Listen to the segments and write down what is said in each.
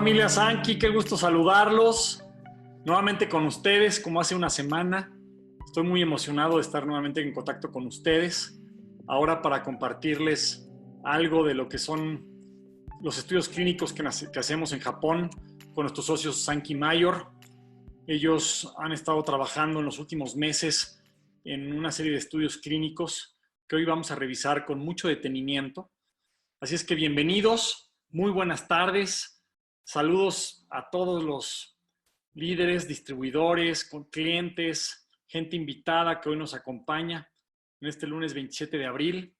familia Sankey, qué gusto saludarlos nuevamente con ustedes, como hace una semana. Estoy muy emocionado de estar nuevamente en contacto con ustedes, ahora para compartirles algo de lo que son los estudios clínicos que hacemos en Japón con nuestros socios Sankey Mayor. Ellos han estado trabajando en los últimos meses en una serie de estudios clínicos que hoy vamos a revisar con mucho detenimiento. Así es que bienvenidos, muy buenas tardes. Saludos a todos los líderes, distribuidores, clientes, gente invitada que hoy nos acompaña en este lunes 27 de abril.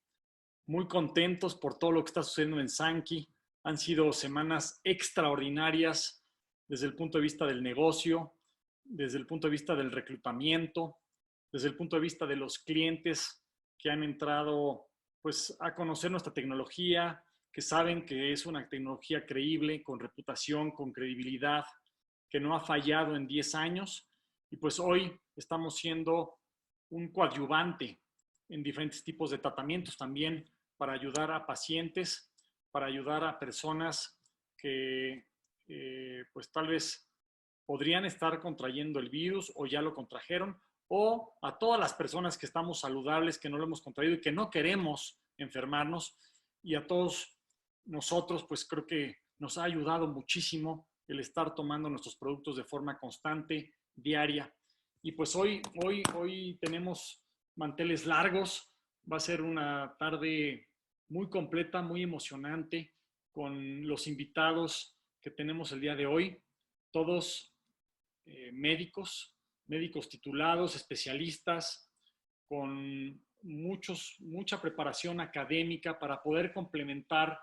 Muy contentos por todo lo que está sucediendo en Sankey. Han sido semanas extraordinarias desde el punto de vista del negocio, desde el punto de vista del reclutamiento, desde el punto de vista de los clientes que han entrado pues, a conocer nuestra tecnología, que saben que es una tecnología creíble, con reputación, con credibilidad, que no ha fallado en 10 años. Y pues hoy estamos siendo un coadyuvante en diferentes tipos de tratamientos también para ayudar a pacientes, para ayudar a personas que pues tal vez podrían estar contrayendo el virus o ya lo contrajeron, o a todas las personas que estamos saludables, que no lo hemos contraído y que no queremos enfermarnos, y a todos nosotros, pues creo que nos ha ayudado muchísimo el estar tomando nuestros productos de forma constante, diaria. Y pues hoy tenemos manteles largos. Va a ser una tarde muy completa, muy emocionante, con los invitados que tenemos el día de hoy. Todos médicos titulados, especialistas, con mucha preparación académica para poder complementar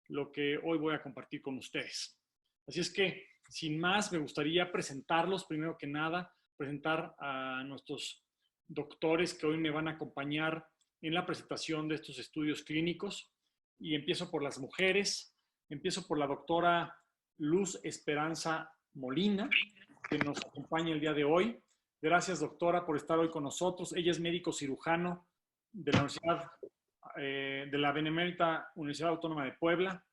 lo que hoy voy a compartir con ustedes. Así es que, sin más, me gustaría presentarlos, primero que nada, presentar a nuestros doctores que hoy me van a acompañar en la presentación de estos estudios clínicos. Y empiezo por las mujeres, empiezo por la doctora Luz Esperanza Molina, que nos acompaña el día de hoy. Gracias, doctora, por estar hoy con nosotros. Ella es médico cirujano de la Universidad de la Benemérita Universidad Autónoma de Puebla.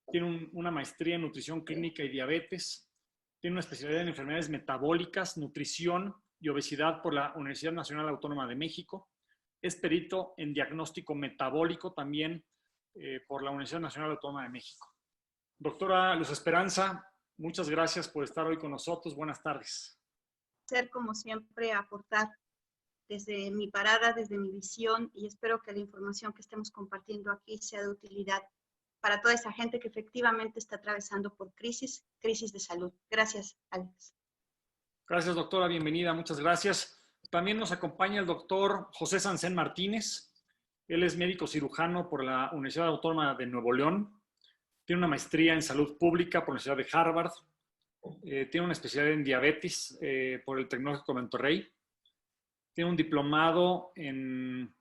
Tiene una maestría en nutrición clínica y diabetes. Tiene una especialidad en enfermedades metabólicas, nutrición y obesidad por la Universidad Nacional Autónoma de México. Es perito en diagnóstico metabólico también por la Universidad Nacional Autónoma de México. Doctora Luz Esperanza, muchas gracias por estar hoy con nosotros. Buenas tardes. Ser como siempre, aportar desde mi parada, desde mi visión, y espero que la información que estemos compartiendo aquí sea de utilidad para toda esa gente que efectivamente está atravesando por crisis de salud. Gracias, Alex. Gracias, doctora. Bienvenida. Muchas gracias. También nos acompaña el doctor José Sansén Martínez. Él es médico cirujano por la Universidad Autónoma de Nuevo León. Tiene una maestría en salud pública por la Universidad de Harvard. Tiene una especialidad en diabetes por el Tecnológico de Monterrey. Tiene un diplomado en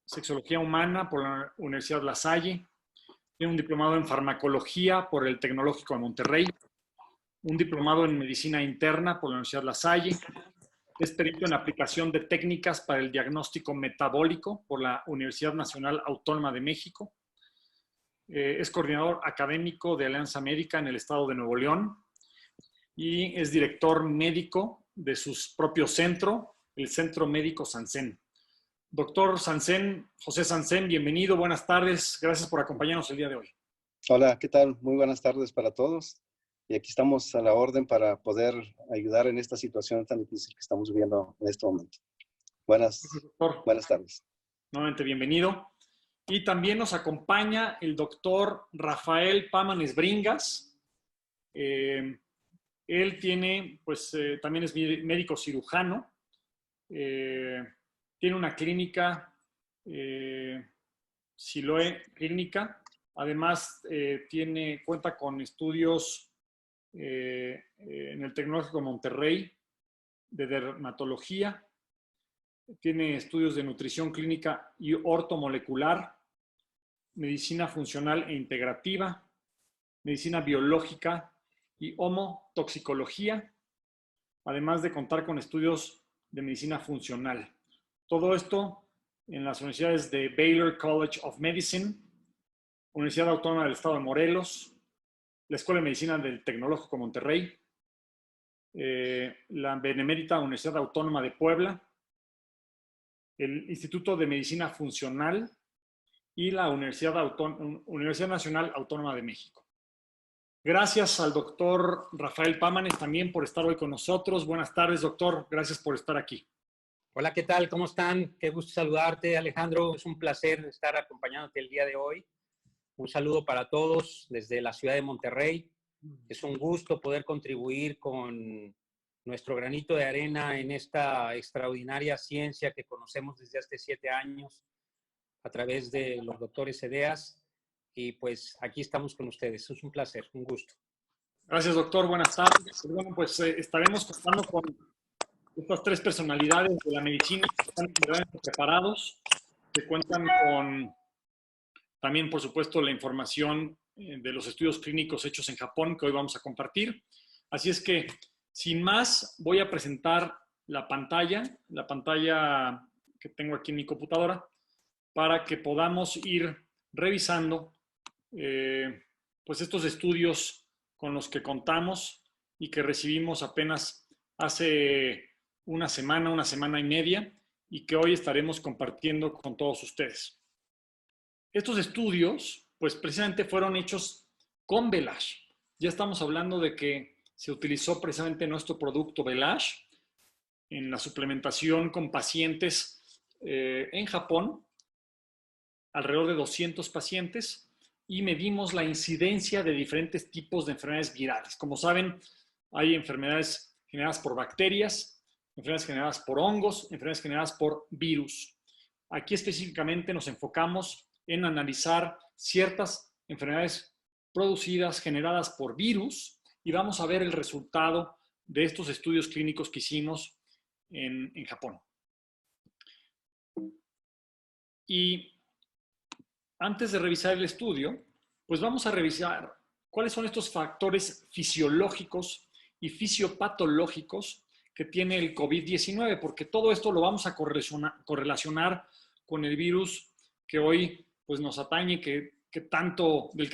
sexología humana por la Universidad La Salle. Tiene un diplomado en farmacología por el Tecnológico de Monterrey. Un diplomado en medicina interna por la Universidad La Salle. Es perito en aplicación de técnicas para el diagnóstico metabólico por la Universidad Nacional Autónoma de México. Es coordinador académico de Alianza Médica en el estado de Nuevo León. Y es director médico de su propio centro, el Centro Médico Sansén. Doctor Sansén, José Sansén, bienvenido, buenas tardes. Gracias por acompañarnos el día de hoy. Hola, ¿qué tal? Muy buenas tardes para todos. Y aquí estamos a la orden para poder ayudar en esta situación tan difícil que estamos viviendo en este momento. Buenas tardes. Nuevamente bienvenido. Y también nos acompaña el doctor Rafael Pámanes Bringas. Él tiene, pues, también es médico cirujano. Tiene una clínica, Siloe Clínica. Además, cuenta con estudios en el Tecnológico de Monterrey de dermatología. Tiene estudios de nutrición clínica y ortomolecular, medicina funcional e integrativa, medicina biológica y homotoxicología, además de contar con estudios de medicina funcional. Todo esto en las universidades de Baylor College of Medicine, Universidad Autónoma del Estado de Morelos, la Escuela de Medicina del Tecnológico de Monterrey, la Benemérita Universidad Autónoma de Puebla, el Instituto de Medicina Funcional y la Universidad Nacional Autónoma de México. Gracias al doctor Rafael Pámanes también por estar hoy con nosotros. Buenas tardes, doctor. Gracias por estar aquí. Hola, ¿qué tal? ¿Cómo están? Qué gusto saludarte, Alejandro. Es un placer estar acompañándote el día de hoy. Un saludo para todos desde la ciudad de Monterrey. Es un gusto poder contribuir con nuestro granito de arena en esta extraordinaria ciencia que conocemos desde hace 7 años a través de los doctores Edeas. Y pues aquí estamos con ustedes. Es un placer, un gusto. Gracias, doctor. Buenas tardes. Bueno, pues estaremos contando con estas 3 personalidades de la medicina que están verdaderamente preparados, que cuentan con también, por supuesto, la información de los estudios clínicos hechos en Japón que hoy vamos a compartir. Así es que, sin más, voy a presentar la pantalla que tengo aquí en mi computadora, para que podamos ir revisando pues estos estudios con los que contamos y que recibimos apenas hace una semana y media, y que hoy estaremos compartiendo con todos ustedes. Estos estudios, pues precisamente fueron hechos con Velage. Ya estamos hablando de que se utilizó precisamente nuestro producto Velage en la suplementación con pacientes en Japón, alrededor de 200 pacientes, y medimos la incidencia de diferentes tipos de enfermedades virales. Como saben, hay enfermedades generadas por bacterias, enfermedades generadas por hongos, enfermedades generadas por virus. Aquí específicamente nos enfocamos en analizar ciertas enfermedades generadas por virus, y vamos a ver el resultado de estos estudios clínicos que hicimos en Japón. Y antes de revisar el estudio, pues vamos a revisar cuáles son estos factores fisiológicos y fisiopatológicos que tiene el COVID-19, porque todo esto lo vamos a correlacionar con el virus que hoy pues, nos atañe, del que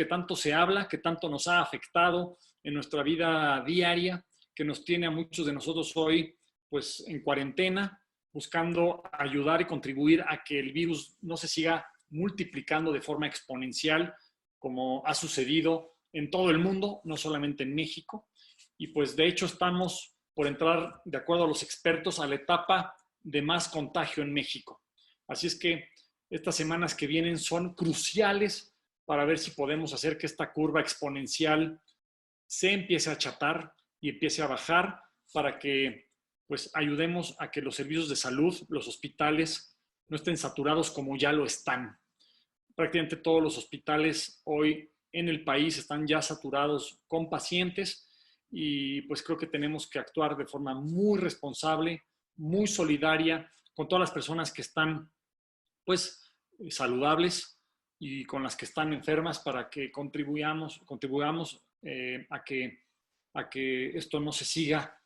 tanto se habla, que tanto nos ha afectado en nuestra vida diaria, que nos tiene a muchos de nosotros hoy pues, en cuarentena, buscando ayudar y contribuir a que el virus no se siga multiplicando de forma exponencial, como ha sucedido en todo el mundo, no solamente en México. Y pues de hecho estamos por entrar, de acuerdo a los expertos, a la etapa de más contagio en México. Así es que estas semanas que vienen son cruciales para ver si podemos hacer que esta curva exponencial se empiece a achatar y empiece a bajar, para que pues ayudemos a que los servicios de salud, los hospitales, no estén saturados como ya lo están. Prácticamente todos los hospitales hoy en el país están ya saturados con pacientes, y pues creo que tenemos que actuar de forma muy responsable, muy solidaria con todas las personas que están pues saludables y con las que están enfermas, para que contribuyamos a que esto no se siga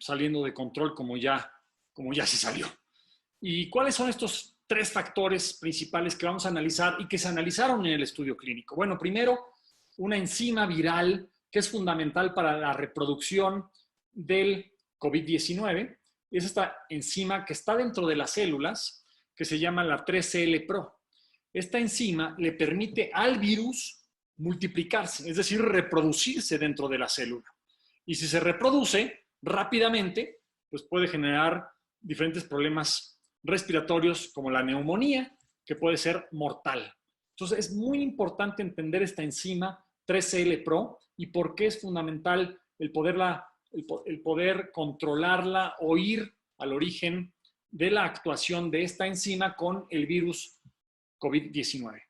saliendo de control como ya se salió. ¿Y cuáles son estos 3 factores principales que vamos a analizar y que se analizaron en el estudio clínico? Bueno, primero, una enzima viral que es fundamental para la reproducción del COVID-19. Es esta enzima que está dentro de las células, que se llama la 3CL-Pro. Esta enzima le permite al virus multiplicarse, es decir, reproducirse dentro de la célula. Y si se reproduce rápidamente, pues puede generar diferentes problemas respiratorios, como la neumonía, que puede ser mortal. Entonces, es muy importante entender esta enzima 3CL-Pro y por qué es fundamental el poder controlarla o ir al origen de la actuación de esta enzima con el virus COVID-19.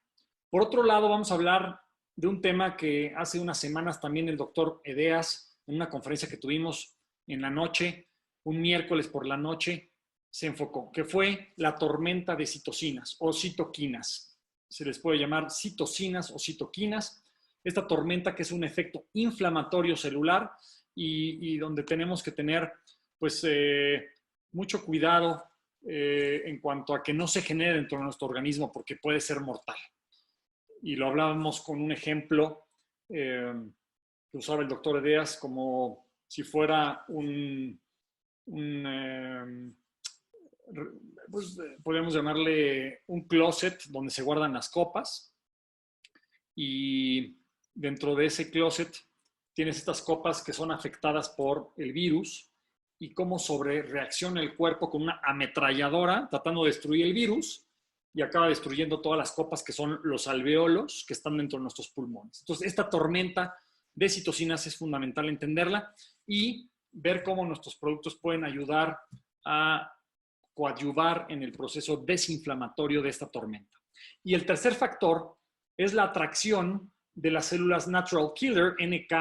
Por otro lado, vamos a hablar de un tema que hace unas semanas también el doctor Edeas, en una conferencia que tuvimos en la noche, un miércoles por la noche, se enfocó, que fue la tormenta de citocinas o citoquinas. Se les puede llamar citocinas o citoquinas. Esta tormenta, que es un efecto inflamatorio celular y donde tenemos que tener pues, mucho cuidado en cuanto a que no se genere dentro de nuestro organismo, porque puede ser mortal. Y lo hablábamos con un ejemplo que usaba el doctor Edeas como si fuera pues, podríamos llamarle un closet donde se guardan las copas, y dentro de ese closet tienes estas copas que son afectadas por el virus y cómo sobrereacciona el cuerpo con una ametralladora tratando de destruir el virus y acaba destruyendo todas las copas que son los alveolos que están dentro de nuestros pulmones. Entonces, esta tormenta de citocinas es fundamental entenderla y ver cómo nuestros productos pueden ayudar a coadyuvar en el proceso desinflamatorio de esta tormenta. Y el tercer factor es la atracción de las células Natural Killer, NK,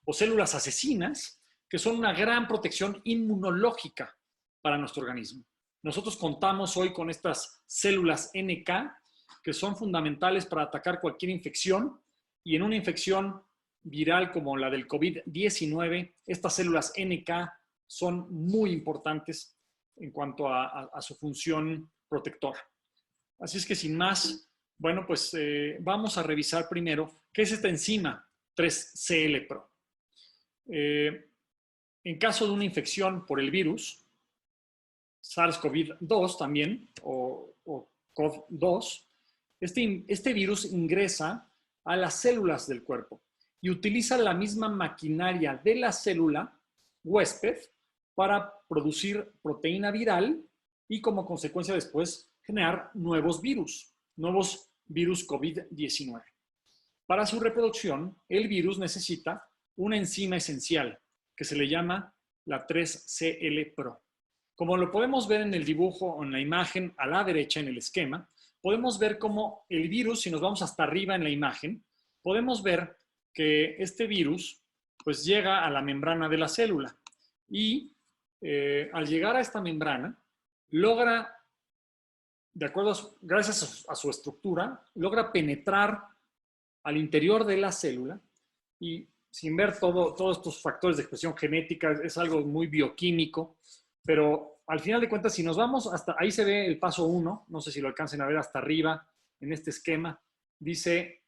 o células asesinas, que son una gran protección inmunológica para nuestro organismo. Nosotros contamos hoy con estas células NK, que son fundamentales para atacar cualquier infección, y en una infección viral como la del COVID-19, estas células NK son muy importantes en cuanto a su función protectora. Así es que sin más, bueno, pues vamos a revisar primero qué es esta enzima 3CL-Pro. En caso de una infección por el virus, SARS-CoV-2 también, o CoV-2, este virus ingresa a las células del cuerpo y utiliza la misma maquinaria de la célula huésped para producir proteína viral y como consecuencia después generar nuevos virus COVID-19. Para su reproducción, el virus necesita una enzima esencial que se le llama la 3CL-Pro. Como lo podemos ver en el dibujo o en la imagen a la derecha en el esquema, podemos ver cómo el virus, si nos vamos hasta arriba en la imagen, podemos ver que este virus pues llega a la membrana de la célula y al llegar a esta membrana logra, de acuerdo gracias a su estructura, logra penetrar al interior de la célula y sin ver todos estos factores de expresión genética, es algo muy bioquímico, pero al final de cuentas, si nos vamos hasta, ahí se ve el paso 1, no sé si lo alcancen a ver hasta arriba en este esquema, dice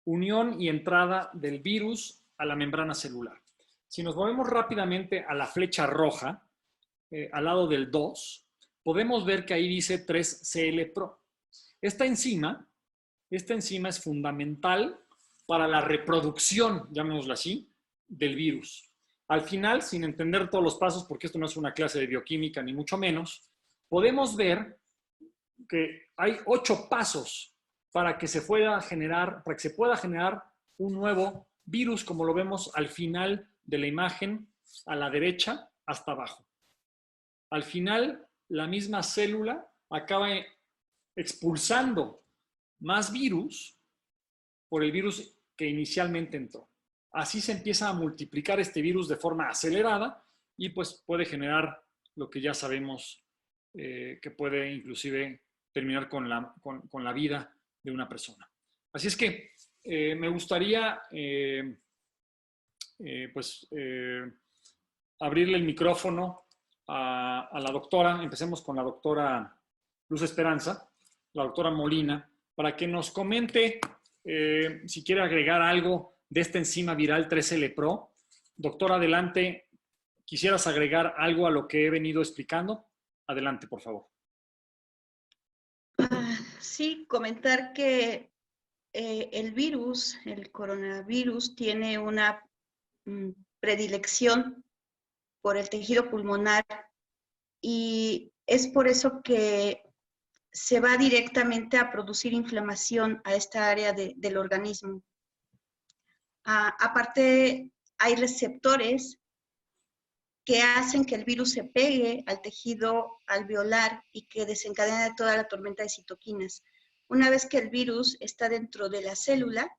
unión y entrada del virus a la membrana celular. Si nos movemos rápidamente a la flecha roja, al lado del 2, podemos ver que ahí dice 3CL-Pro. Esta enzima es fundamental para la reproducción, llamémoslo así, del virus. Al final, sin entender todos los pasos, porque esto no es una clase de bioquímica ni mucho menos, podemos ver que hay 8 pasos para que se pueda generar un nuevo virus, como lo vemos al final de la imagen, a la derecha hasta abajo. Al final, la misma célula acaba expulsando más virus por el virus que inicialmente entró. Así se empieza a multiplicar este virus de forma acelerada y pues puede generar lo que ya sabemos que puede inclusive terminar con la vida de una persona. Así es que me gustaría abrirle el micrófono a la doctora. Empecemos con la doctora Luz Esperanza, la doctora Molina, para que nos comente si quiere agregar algo de esta enzima viral 3L-Pro. Doctora, adelante. ¿Quisieras agregar algo a lo que he venido explicando? Adelante, por favor. Sí, comentar que el virus, el coronavirus, tiene una predilección por el tejido pulmonar y es por eso que se va directamente a producir inflamación a esta área del organismo. Aparte, hay receptores que hacen que el virus se pegue al tejido alveolar y que desencadena toda la tormenta de citoquinas. Una vez que el virus está dentro de la célula,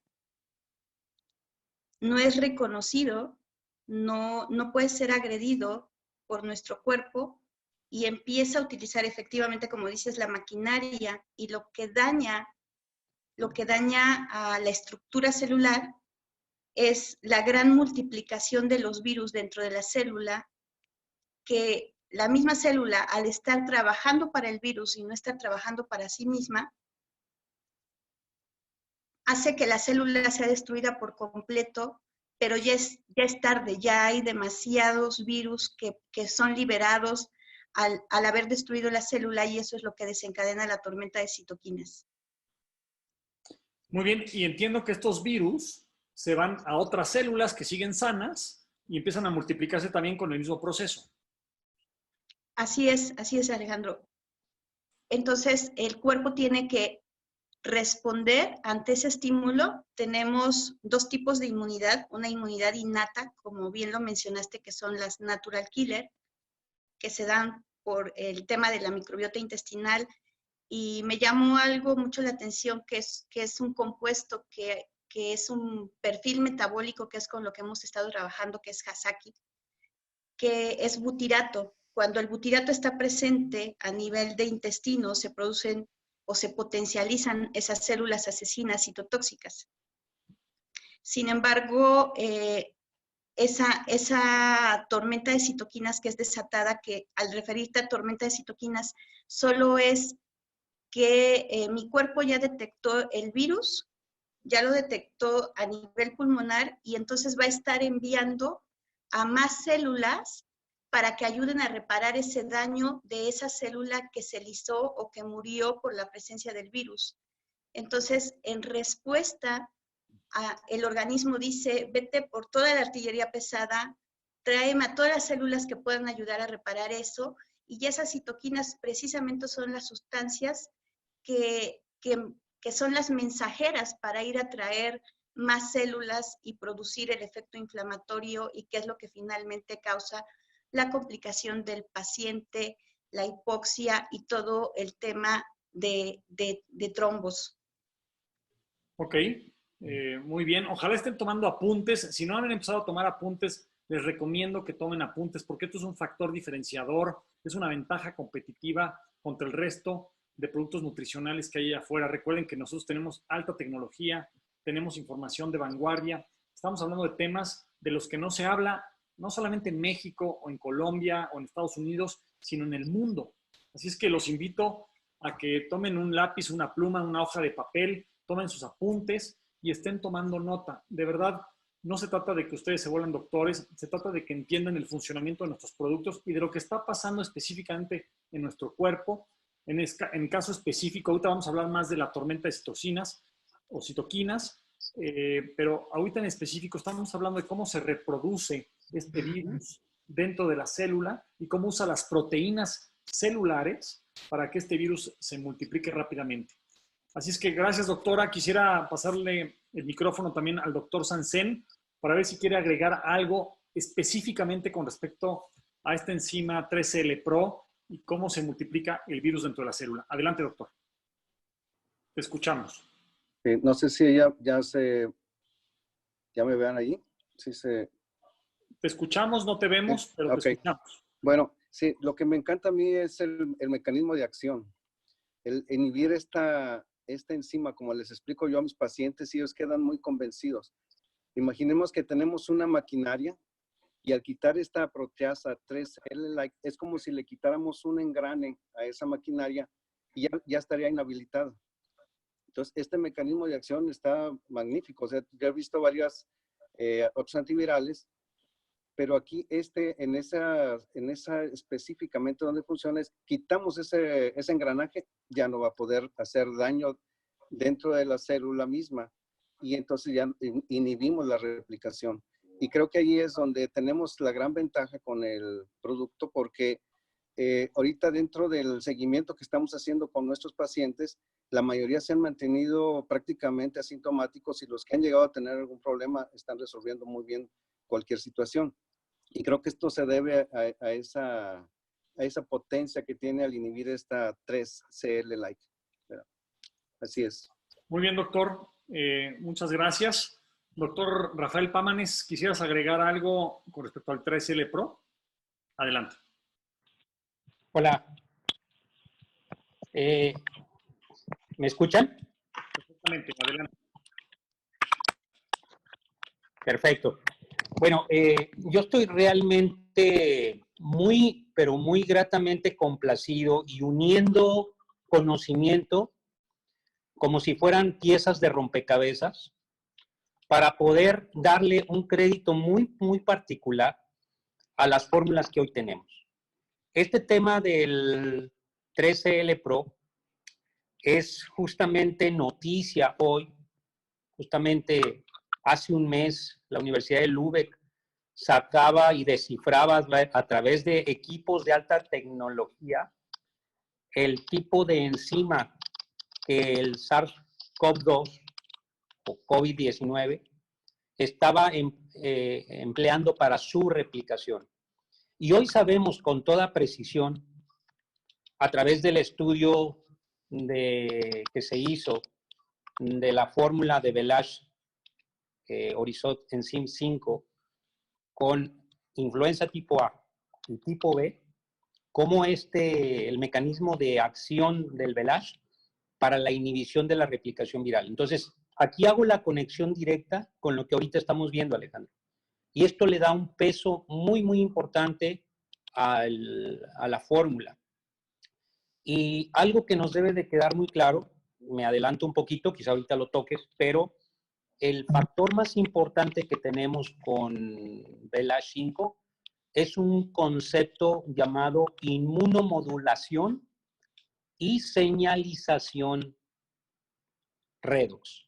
no es reconocido, no puede ser agredido por nuestro cuerpo y empieza a utilizar efectivamente, como dices, la maquinaria, y lo que daña a la estructura celular es la gran multiplicación de los virus dentro de la célula, que la misma célula, al estar trabajando para el virus y no estar trabajando para sí misma, hace que la célula sea destruida por completo, pero ya es tarde, ya hay demasiados virus que son liberados al haber destruido la célula, y eso es lo que desencadena la tormenta de citoquinas. Muy bien, y entiendo que estos virus se van a otras células que siguen sanas y empiezan a multiplicarse también con el mismo proceso. Así es, Alejandro. Entonces, el cuerpo tiene que responder ante ese estímulo. Tenemos dos tipos de inmunidad, una inmunidad innata, como bien lo mencionaste, que son las natural killer, que se dan por el tema de la microbiota intestinal, y me llamó algo mucho la atención, que es un compuesto que es un perfil metabólico, que es con lo que hemos estado trabajando, que es Hasaki, que es butirato. Cuando el butirato está presente a nivel de intestino, se producen o se potencializan esas células asesinas citotóxicas. Sin embargo, esa tormenta de citoquinas que es desatada, que al referirte a tormenta de citoquinas, solo es que mi cuerpo ya detectó el virus, ya lo detectó a nivel pulmonar, y entonces va a estar enviando a más células para que ayuden a reparar ese daño de esa célula que se lisó o que murió por la presencia del virus. Entonces, en respuesta, el organismo dice, vete por toda la artillería pesada, tráeme a todas las células que puedan ayudar a reparar eso, y esas citoquinas precisamente son las sustancias que son las mensajeras para ir a traer más células y producir el efecto inflamatorio, y que es lo que finalmente causa la complicación del paciente, la hipoxia y todo el tema de trombos. Ok, muy bien. Ojalá estén tomando apuntes. Si no han empezado a tomar apuntes, les recomiendo que tomen apuntes, porque esto es un factor diferenciador, es una ventaja competitiva contra el resto de productos nutricionales que hay afuera. Recuerden que nosotros tenemos alta tecnología, tenemos información de vanguardia. Estamos hablando de temas de los que no se habla, no solamente en México o en Colombia o en Estados Unidos, sino en el mundo. Así es que los invito a que tomen un lápiz, una pluma, una hoja de papel, tomen sus apuntes y estén tomando nota. De verdad, no se trata de que ustedes se vuelvan doctores, se trata de que entiendan el funcionamiento de nuestros productos y de lo que está pasando específicamente en nuestro cuerpo. En caso específico, ahorita vamos a hablar más de la tormenta de citocinas o citoquinas, pero ahorita en específico estamos hablando de cómo se reproduce este virus dentro de la célula y cómo usa las proteínas celulares para que este virus se multiplique rápidamente. Así es que gracias, doctora. Quisiera pasarle el micrófono también al doctor Sanzen para ver si quiere agregar algo específicamente con respecto a esta enzima 3CL Pro y cómo se multiplica el virus dentro de la célula. Adelante, doctor. Te escuchamos. No sé si ya me vean ahí. Sí se... Te escuchamos, no te vemos, pero okay. Te escuchamos. Bueno, sí, lo que me encanta a mí es el mecanismo de acción. El inhibir esta enzima, como les explico yo a mis pacientes, ellos quedan muy convencidos. Imaginemos que tenemos una maquinaria y al quitar esta proteasa 3L, es como si le quitáramos un engrane a esa maquinaria y ya estaría inhabilitada. Entonces, este mecanismo de acción está magnífico. O sea, yo he visto otros antivirales, pero aquí en esa específicamente donde funciona es, quitamos ese engranaje, ya no va a poder hacer daño dentro de la célula misma y entonces ya inhibimos la replicación. Y creo que ahí es donde tenemos la gran ventaja con el producto, porque ahorita dentro del seguimiento que estamos haciendo con nuestros pacientes, la mayoría se han mantenido prácticamente asintomáticos y los que han llegado a tener algún problema están resolviendo muy bien cualquier situación. Y creo que esto se debe a esa potencia que tiene al inhibir esta 3CL-like. Así es. Muy bien, doctor. Muchas gracias. Doctor Rafael Pámanes, ¿quisieras agregar algo con respecto al 3L Pro? Adelante. Hola. ¿Me escuchan? Perfectamente, adelante. Perfecto. Bueno, yo estoy realmente pero muy gratamente complacido y uniendo conocimiento como si fueran piezas de rompecabezas para poder darle un crédito muy, muy particular a las fórmulas que hoy tenemos. Este tema del 3CL Pro es justamente noticia hoy. Justamente hace un mes la Universidad de Lübeck sacaba y descifraba a través de equipos de alta tecnología el tipo de enzima que el SARS-CoV-2 o COVID-19 estaba empleando para su replicación. Y hoy sabemos con toda precisión, a través del estudio que se hizo de la fórmula de Velash Orisot Enzym 5 con influenza tipo A y tipo B, cómo el mecanismo de acción del Velash para la inhibición de la replicación viral. Entonces, aquí hago la conexión directa con lo que ahorita estamos viendo, Alejandro. Y esto le da un peso muy, muy importante a la fórmula. Y algo que nos debe de quedar muy claro, me adelanto un poquito, quizá ahorita lo toques, pero el factor más importante que tenemos con Velash 5 es un concepto llamado inmunomodulación y señalización redox.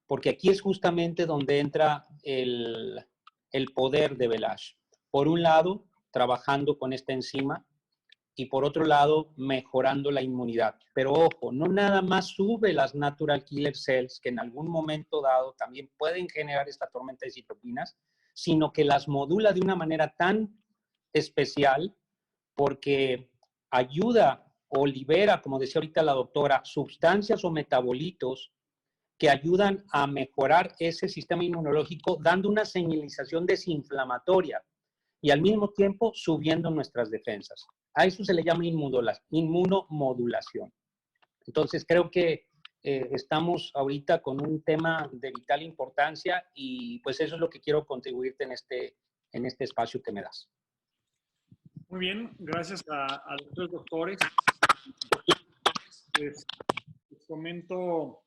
Porque aquí es justamente donde entra el poder de Velash. Por un lado, trabajando con esta enzima y por otro lado, mejorando la inmunidad. Pero ojo, no nada más sube las natural killer cells, que en algún momento dado también pueden generar esta tormenta de citoquinas, sino que las modula de una manera tan especial porque ayuda o libera, como decía ahorita la doctora, sustancias o metabolitos que ayudan a mejorar ese sistema inmunológico, dando una señalización desinflamatoria y al mismo tiempo subiendo nuestras defensas. A eso se le llama inmunomodulación. Entonces, creo que estamos ahorita con un tema de vital importancia y pues eso es lo que quiero contribuirte en este espacio que me das. Muy bien, gracias a los tres doctores. Les comento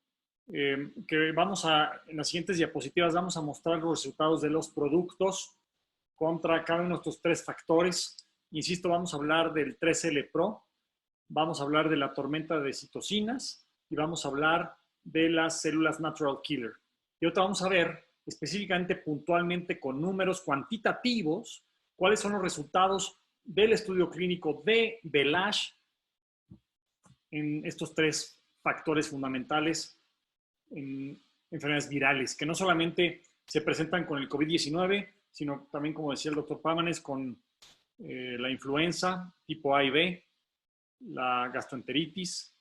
que en las siguientes diapositivas vamos a mostrar los resultados de los productos contra cada uno de estos tres factores. Insisto, vamos a hablar del 3L Pro, vamos a hablar de la tormenta de citocinas y vamos a hablar de las células natural killer. Y ahora vamos a ver específicamente, puntualmente, con números cuantitativos, cuáles son los resultados del estudio clínico de Velash en estos tres factores fundamentales en enfermedades virales, que no solamente se presentan con el COVID-19, sino también, como decía el doctor Pámanes, con la influenza tipo A y B, la gastroenteritis,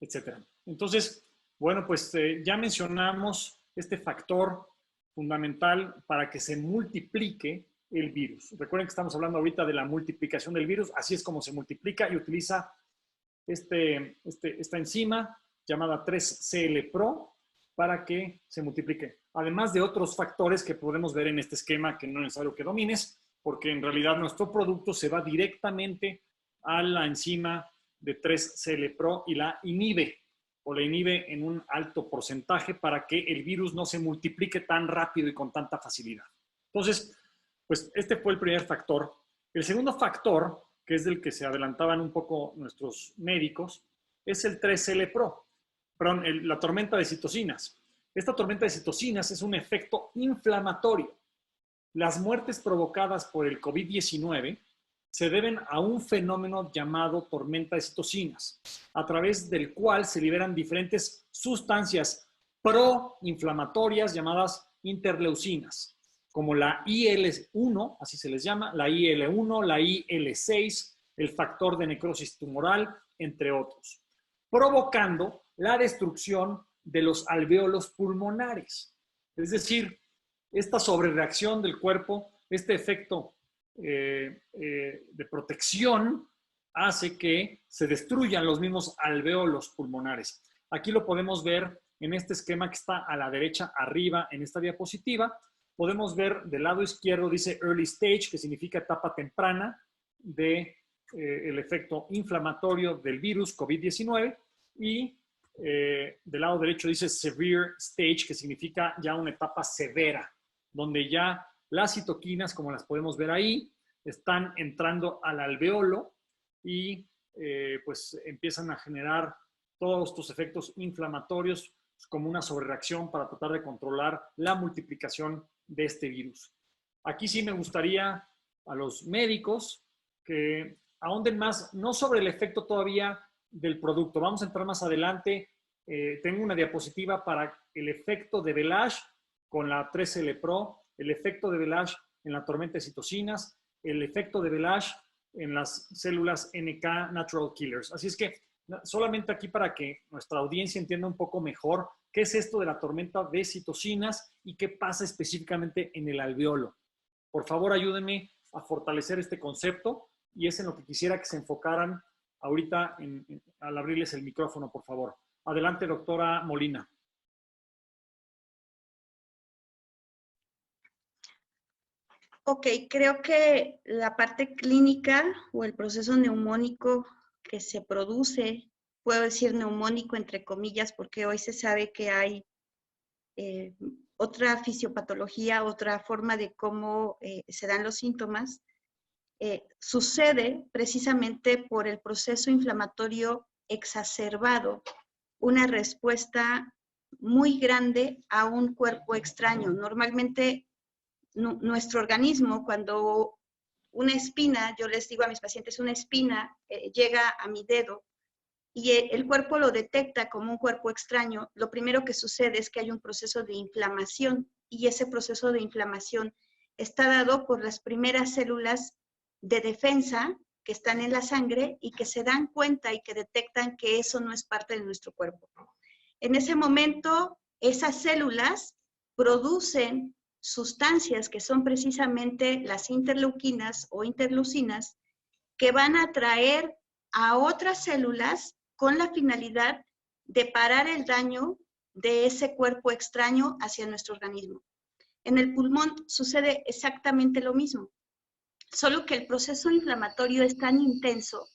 etc. Entonces, bueno, pues ya mencionamos este factor fundamental para que se multiplique el virus. Recuerden que estamos hablando ahorita de la multiplicación del virus, así es como se multiplica y utiliza esta enzima llamada 3CL Pro para que se multiplique. Además de otros factores que podemos ver en este esquema que no es necesario que domines, porque en realidad nuestro producto se va directamente a la enzima de 3CL Pro y la inhibe en un alto porcentaje para que el virus no se multiplique tan rápido y con tanta facilidad. Entonces, pues este fue el primer factor. El segundo factor, que es del que se adelantaban un poco nuestros médicos, es el 3L Pro, perdón, la tormenta de citocinas. Esta tormenta de citocinas es un efecto inflamatorio. Las muertes provocadas por el COVID-19 se deben a un fenómeno llamado tormenta de citocinas, a través del cual se liberan diferentes sustancias proinflamatorias llamadas interleucinas, como la IL-1, así se les llama, la IL-1, la IL-6, el factor de necrosis tumoral, entre otros, provocando la destrucción de los alvéolos pulmonares. Es decir, esta sobrereacción del cuerpo, este efecto de protección, hace que se destruyan los mismos alvéolos pulmonares. Aquí lo podemos ver en este esquema que está a la derecha arriba en esta diapositiva. Podemos ver del lado izquierdo dice early stage, que significa etapa temprana de el efecto inflamatorio del virus COVID-19, y del lado derecho dice severe stage, que significa ya una etapa severa, donde ya las citoquinas, como las podemos ver ahí, están entrando al alveolo y pues empiezan a generar todos estos efectos inflamatorios como una sobrereacción para tratar de controlar la multiplicación de este virus. Aquí sí me gustaría a los médicos que ahonden más, no sobre el efecto todavía del producto. Vamos a entrar más adelante. Tengo una diapositiva para el efecto de Velage con la 3L Pro, el efecto de Velage en la tormenta de citocinas, el efecto de Velage en las células NK Natural Killers. Así es que solamente aquí para que nuestra audiencia entienda un poco mejor qué es esto de la tormenta de citocinas y qué pasa específicamente en el alveolo. Por favor, ayúdenme a fortalecer este concepto y es en lo que quisiera que se enfocaran ahorita al abrirles el micrófono, por favor. Adelante, doctora Molina. Ok, creo que la parte clínica o el proceso neumónico que se produce, puedo decir neumónico entre comillas, porque hoy se sabe que hay otra fisiopatología, otra forma de cómo se dan los síntomas, sucede precisamente por el proceso inflamatorio exacerbado, una respuesta muy grande a un cuerpo extraño. Normalmente nuestro organismo, cuando una espina, yo les digo a mis pacientes, una espina llega a mi dedo y el cuerpo lo detecta como un cuerpo extraño, lo primero que sucede es que hay un proceso de inflamación y ese proceso de inflamación está dado por las primeras células de defensa que están en la sangre y que se dan cuenta y que detectan que eso no es parte de nuestro cuerpo. En ese momento, esas células producen sustancias que son precisamente las interleuquinas o interleucinas que van a atraer a otras células con la finalidad de parar el daño de ese cuerpo extraño hacia nuestro organismo. En el pulmón sucede exactamente lo mismo, solo que el proceso inflamatorio es tan intenso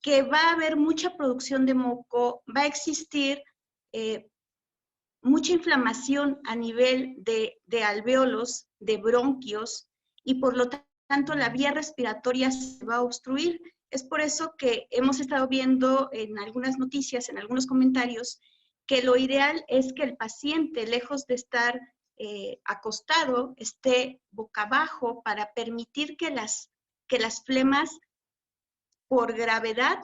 que va a haber mucha producción de moco, va a existir mucha inflamación a nivel de alvéolos, de bronquios, y por lo tanto la vía respiratoria se va a obstruir. Es por eso que hemos estado viendo en algunas noticias, en algunos comentarios, que lo ideal es que el paciente, lejos de estar acostado, esté boca abajo para permitir que las flemas por gravedad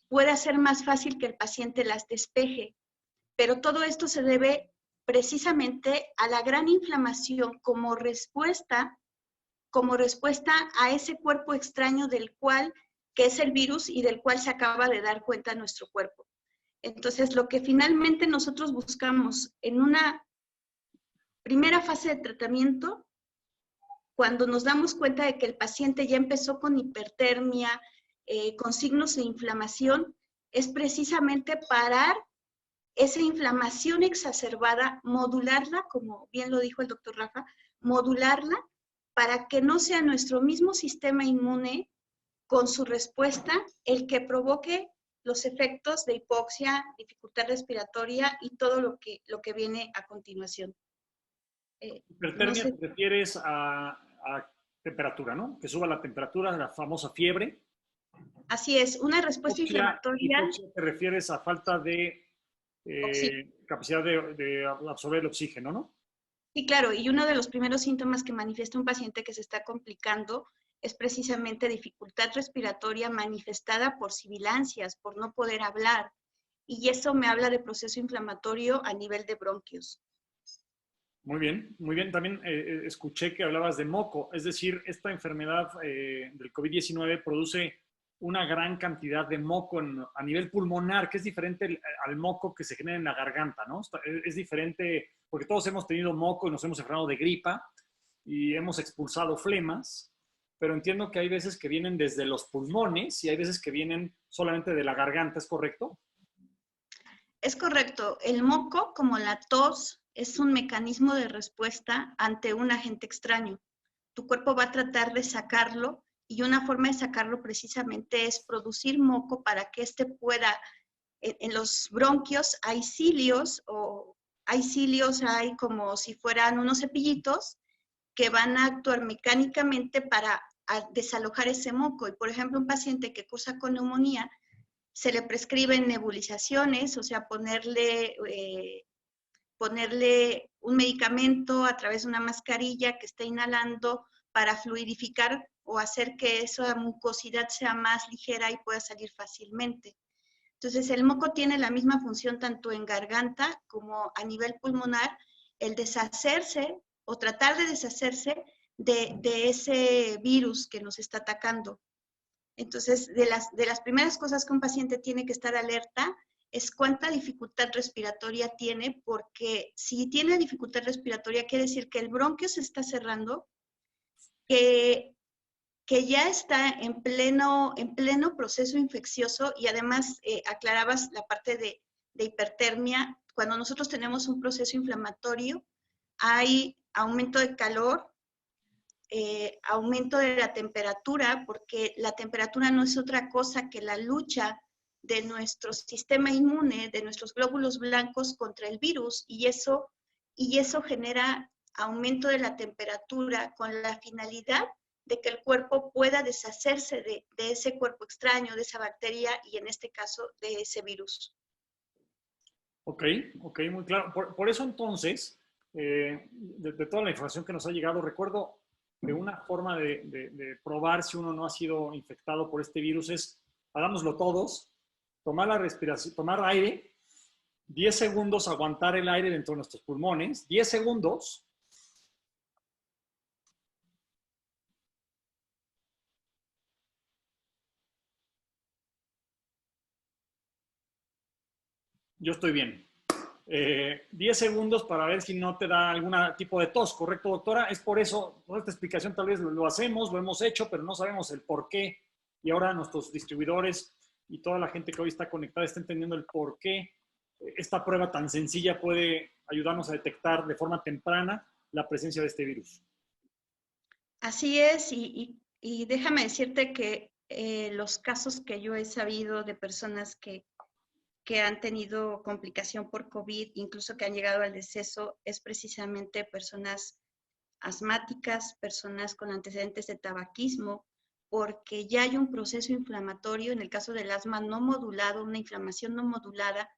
pueda ser más fácil que el paciente las despeje. Pero todo esto se debe precisamente a la gran inflamación como respuesta a ese cuerpo extraño que es el virus y del cual se acaba de dar cuenta nuestro cuerpo. Entonces, lo que finalmente nosotros buscamos en una primera fase de tratamiento, cuando nos damos cuenta de que el paciente ya empezó con hipertermia, con signos de inflamación, es precisamente parar esa inflamación exacerbada, modularla, como bien lo dijo el doctor Rafa, modularla para que no sea nuestro mismo sistema inmune con su respuesta el que provoque los efectos de hipoxia, dificultad respiratoria y todo lo que viene a continuación. Hipertermia, no sé. Te refieres a temperatura, ¿no? Que suba la temperatura, la famosa fiebre. Así es, una respuesta inflamatoria. Hipoxia te refieres a falta de capacidad de absorber el oxígeno, ¿no? Sí, claro, y uno de los primeros síntomas que manifiesta un paciente que se está complicando es precisamente dificultad respiratoria manifestada por sibilancias, por no poder hablar, y eso me habla de proceso inflamatorio a nivel de bronquios. Muy bien, muy bien. También escuché que hablabas de moco, es decir, esta enfermedad del COVID-19 produce una gran cantidad de moco a nivel pulmonar, que es diferente al moco que se genera en la garganta, ¿no? Es diferente porque todos hemos tenido moco y nos hemos enfermado de gripa y hemos expulsado flemas, pero entiendo que hay veces que vienen desde los pulmones y hay veces que vienen solamente de la garganta, ¿es correcto? Es correcto. El moco, como la tos, es un mecanismo de respuesta ante un agente extraño. Tu cuerpo va a tratar de sacarlo y una forma de sacarlo precisamente es producir moco para que éste pueda, en los bronquios hay cilios, hay como si fueran unos cepillitos que van a actuar mecánicamente para desalojar ese moco. Y por ejemplo, un paciente que cursa con neumonía, se le prescriben nebulizaciones, o sea, ponerle un medicamento a través de una mascarilla que esté inhalando para fluidificar o hacer que esa mucosidad sea más ligera y pueda salir fácilmente. Entonces, el moco tiene la misma función tanto en garganta como a nivel pulmonar, el deshacerse o tratar de deshacerse de ese virus que nos está atacando. Entonces, de las primeras cosas que un paciente tiene que estar alerta es cuánta dificultad respiratoria tiene, porque si tiene dificultad respiratoria quiere decir que el bronquio se está cerrando, que ya está en pleno proceso infeccioso y además aclarabas la parte de hipertermia. Cuando nosotros tenemos un proceso inflamatorio, hay aumento de calor, aumento de la temperatura, porque la temperatura no es otra cosa que la lucha de nuestro sistema inmune, de nuestros glóbulos blancos contra el virus, y eso genera aumento de la temperatura con la finalidad de que el cuerpo pueda deshacerse de ese cuerpo extraño, de esa bacteria y en este caso de ese virus. Ok, muy claro. Por eso entonces, de toda la información que nos ha llegado, recuerdo que una forma de probar si uno no ha sido infectado por este virus es, hagámoslo todos, tomar la respiración, tomar aire, 10 segundos aguantar el aire dentro de nuestros pulmones, 10 segundos. Yo estoy bien. 10 segundos para ver si no te da algún tipo de tos, ¿correcto, doctora? Es por eso, por esta explicación tal vez lo hacemos, lo hemos hecho, pero no sabemos el por qué. Y ahora nuestros distribuidores y toda la gente que hoy está conectada está entendiendo el por qué esta prueba tan sencilla puede ayudarnos a detectar de forma temprana la presencia de este virus. Así es, y déjame decirte que los casos que yo he sabido de personas que han tenido complicación por COVID, incluso que han llegado al deceso, es precisamente personas asmáticas, personas con antecedentes de tabaquismo, porque ya hay un proceso inflamatorio, en el caso del asma no modulado, una inflamación no modulada,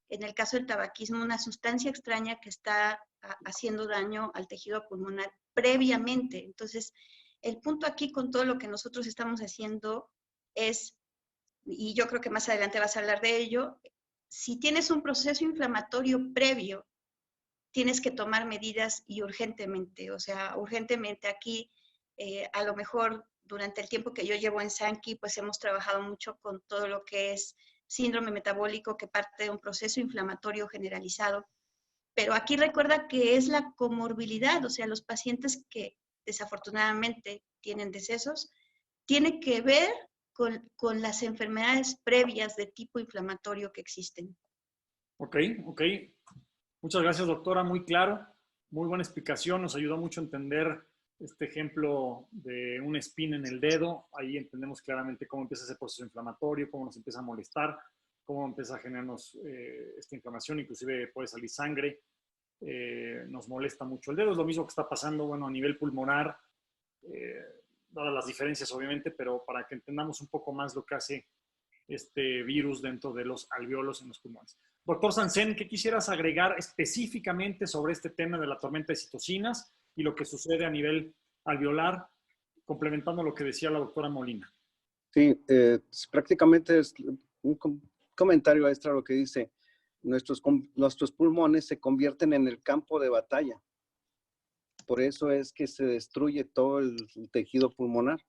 en el caso del tabaquismo, una sustancia extraña que está haciendo daño al tejido pulmonar previamente. Entonces, el punto aquí con todo lo que nosotros estamos haciendo es, y yo creo que más adelante vas a hablar de ello, si tienes un proceso inflamatorio previo, tienes que tomar medidas y urgentemente, o sea, urgentemente aquí, a lo mejor durante el tiempo que yo llevo en Sankey, pues hemos trabajado mucho con todo lo que es síndrome metabólico que parte de un proceso inflamatorio generalizado. Pero aquí recuerda que es la comorbilidad, o sea, los pacientes que desafortunadamente tienen decesos, tiene que ver con las enfermedades previas de tipo inflamatorio que existen. Ok. Muchas gracias, doctora. Muy claro, muy buena explicación. Nos ayudó mucho a entender este ejemplo de un spin en el dedo. Ahí entendemos claramente cómo empieza ese proceso inflamatorio, cómo nos empieza a molestar, cómo empieza a generarnos esta inflamación, inclusive puede salir sangre. Nos molesta mucho el dedo. Es lo mismo que está pasando, bueno, a nivel pulmonar, dadas las diferencias obviamente, pero para que entendamos un poco más lo que hace este virus dentro de los alvéolos en los pulmones. Doctor Sanzen, ¿qué quisieras agregar específicamente sobre este tema de la tormenta de citocinas y lo que sucede a nivel alveolar, complementando lo que decía la doctora Molina? Sí, prácticamente es un comentario extra lo que dice. Nuestros pulmones se convierten en el campo de batalla. Por eso es que se destruye todo el tejido pulmonar.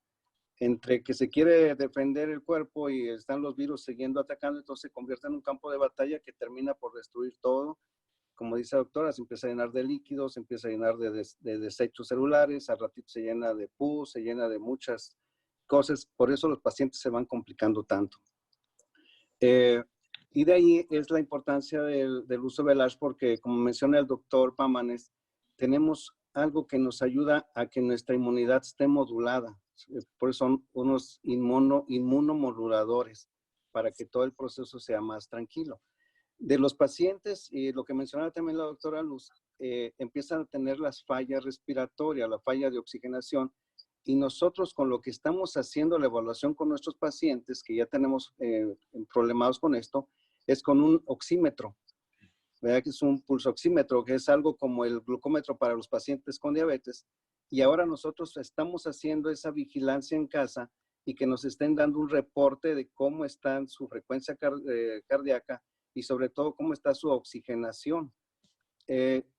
Entre que se quiere defender el cuerpo y están los virus siguiendo atacando, entonces se convierte en un campo de batalla que termina por destruir todo. Como dice la doctora, se empieza a llenar de líquidos, se empieza a llenar de desechos celulares, al ratito se llena de pus, se llena de muchas cosas. Por eso los pacientes se van complicando tanto. Y de ahí es la importancia del uso del ASH, porque como menciona el doctor Pámanes, tenemos algo que nos ayuda a que nuestra inmunidad esté modulada. Por eso son unos inmunomoduladores, para que todo el proceso sea más tranquilo. De los pacientes, y lo que mencionaba también la doctora Luz, empiezan a tener las fallas respiratorias, la falla de oxigenación, y nosotros con lo que estamos haciendo la evaluación con nuestros pacientes, que ya tenemos problemados con esto, es con un oxímetro, ¿verdad? Que es un pulsoxímetro, que es algo como el glucómetro para los pacientes con diabetes. Y ahora nosotros estamos haciendo esa vigilancia en casa y que nos estén dando un reporte de cómo está su frecuencia cardíaca y sobre todo cómo está su oxigenación.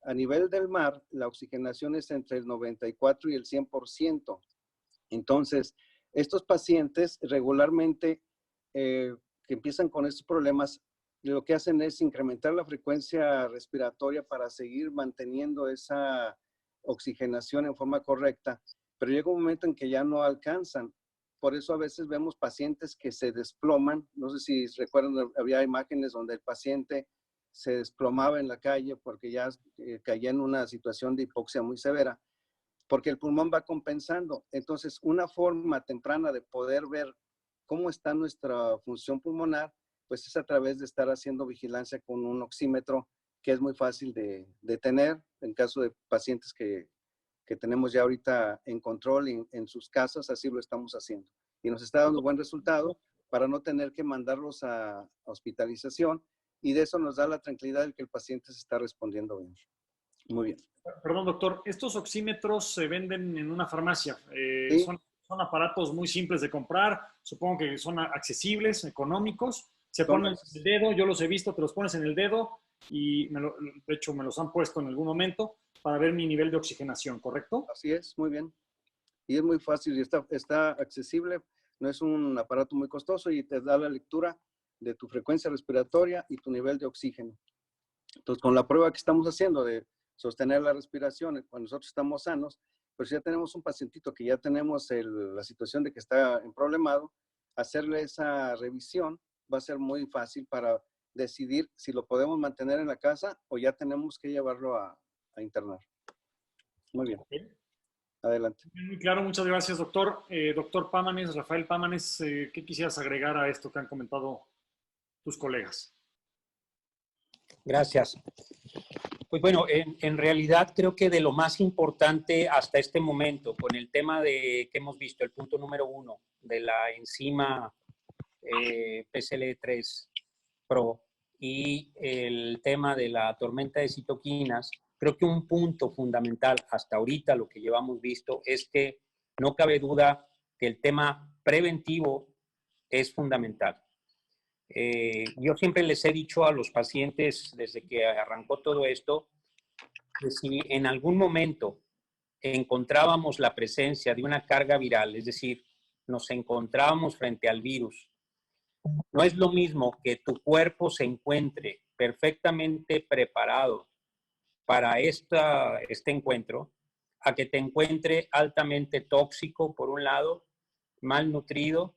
A nivel del mar, la oxigenación es entre el 94 y el 100%. Entonces, estos pacientes regularmente que empiezan con estos problemas, lo que hacen es incrementar la frecuencia respiratoria para seguir manteniendo esa oxigenación en forma correcta, pero llega un momento en que ya no alcanzan. Por eso a veces vemos pacientes que se desploman. No sé si recuerdan, había imágenes donde el paciente se desplomaba en la calle porque ya caía en una situación de hipoxia muy severa, porque el pulmón va compensando. Entonces, una forma temprana de poder ver cómo está nuestra función pulmonar, pues es a través de estar haciendo vigilancia con un oxímetro, que es muy fácil de tener en caso de pacientes que tenemos ya ahorita en control en sus casas, así lo estamos haciendo. Y nos está dando buen resultado para no tener que mandarlos a hospitalización, y de eso nos da la tranquilidad de que el paciente se está respondiendo bien. Muy bien. Perdón, doctor, estos oxímetros se venden en una farmacia. Sí. Son aparatos muy simples de comprar, supongo que son accesibles, económicos. Se ponen en el dedo, yo los he visto, te los pones en el dedo y de hecho me los han puesto en algún momento para ver mi nivel de oxigenación, ¿correcto? Así es, muy bien. Y es muy fácil y está accesible, no es un aparato muy costoso y te da la lectura de tu frecuencia respiratoria y tu nivel de oxígeno. Entonces, con la prueba que estamos haciendo de sostener la respiración cuando nosotros estamos sanos, pues ya tenemos un pacientito que ya tenemos la situación de que está en problemado, hacerle esa revisión va a ser muy fácil para decidir si lo podemos mantener en la casa o ya tenemos que llevarlo a internar. Muy bien. Okay. Adelante. Muy claro, muchas gracias, doctor. Doctor Pámanes, Rafael Pámanes, ¿qué quisieras agregar a esto que han comentado tus colegas? Gracias. Pues bueno, en realidad creo que de lo más importante hasta este momento, con el tema que hemos visto, el punto número 1 de la enzima PCL3 Pro y el tema de la tormenta de citoquinas, creo que un punto fundamental hasta ahorita, lo que llevamos visto, es que no cabe duda que el tema preventivo es fundamental. Yo siempre les he dicho a los pacientes desde que arrancó todo esto, que si en algún momento encontrábamos la presencia de una carga viral, es decir, nos encontrábamos frente al virus, no es lo mismo que tu cuerpo se encuentre perfectamente preparado para este encuentro, a que te encuentre altamente tóxico, por un lado, mal nutrido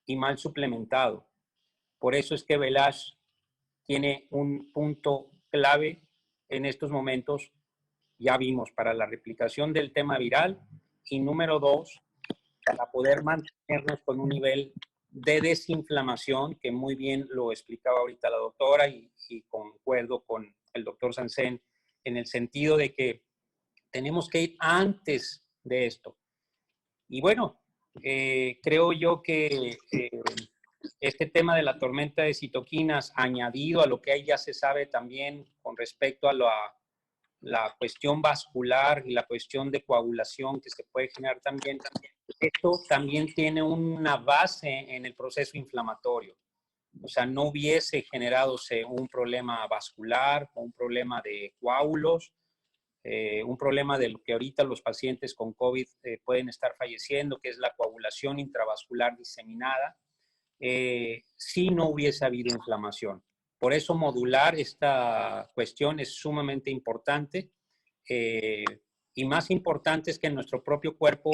y mal suplementado. Por eso es que Velash tiene un punto clave en estos momentos, ya vimos, para la replicación del tema viral, y número 2, para poder mantenernos con un nivel de desinflamación, que muy bien lo explicaba ahorita la doctora, y concuerdo con el doctor Sansen en el sentido de que tenemos que ir antes de esto. Y bueno, creo yo que este tema de la tormenta de citoquinas, añadido a lo que ahí ya se sabe también con respecto a la cuestión vascular y la cuestión de coagulación que se puede generar también, esto también tiene una base en el proceso inflamatorio. O sea, no hubiese generado un problema vascular o un problema de coágulos, un problema de lo que ahorita los pacientes con COVID pueden estar falleciendo, que es la coagulación intravascular diseminada, si no hubiese habido inflamación. Por eso modular esta cuestión es sumamente importante, y más importante es que nuestro propio cuerpo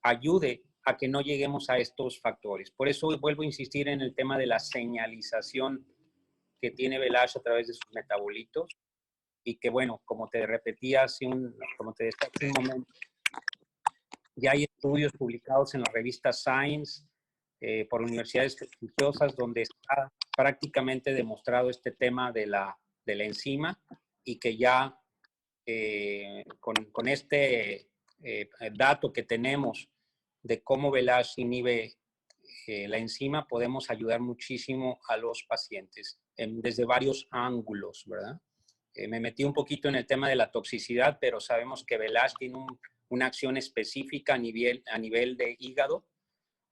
ayude a que no lleguemos a estos factores. Por eso vuelvo a insistir en el tema de la señalización que tiene Velash a través de sus metabolitos y que, bueno, como te repetía como te decía hace un momento, ya hay estudios publicados en la revista Science por universidades prestigiosas donde está prácticamente demostrado este tema de la enzima y que ya con este dato que tenemos de cómo Velash inhibe la enzima, podemos ayudar muchísimo a los pacientes desde varios ángulos, ¿verdad? Me metí un poquito en el tema de la toxicidad, pero sabemos que Velash tiene una acción específica a nivel de hígado,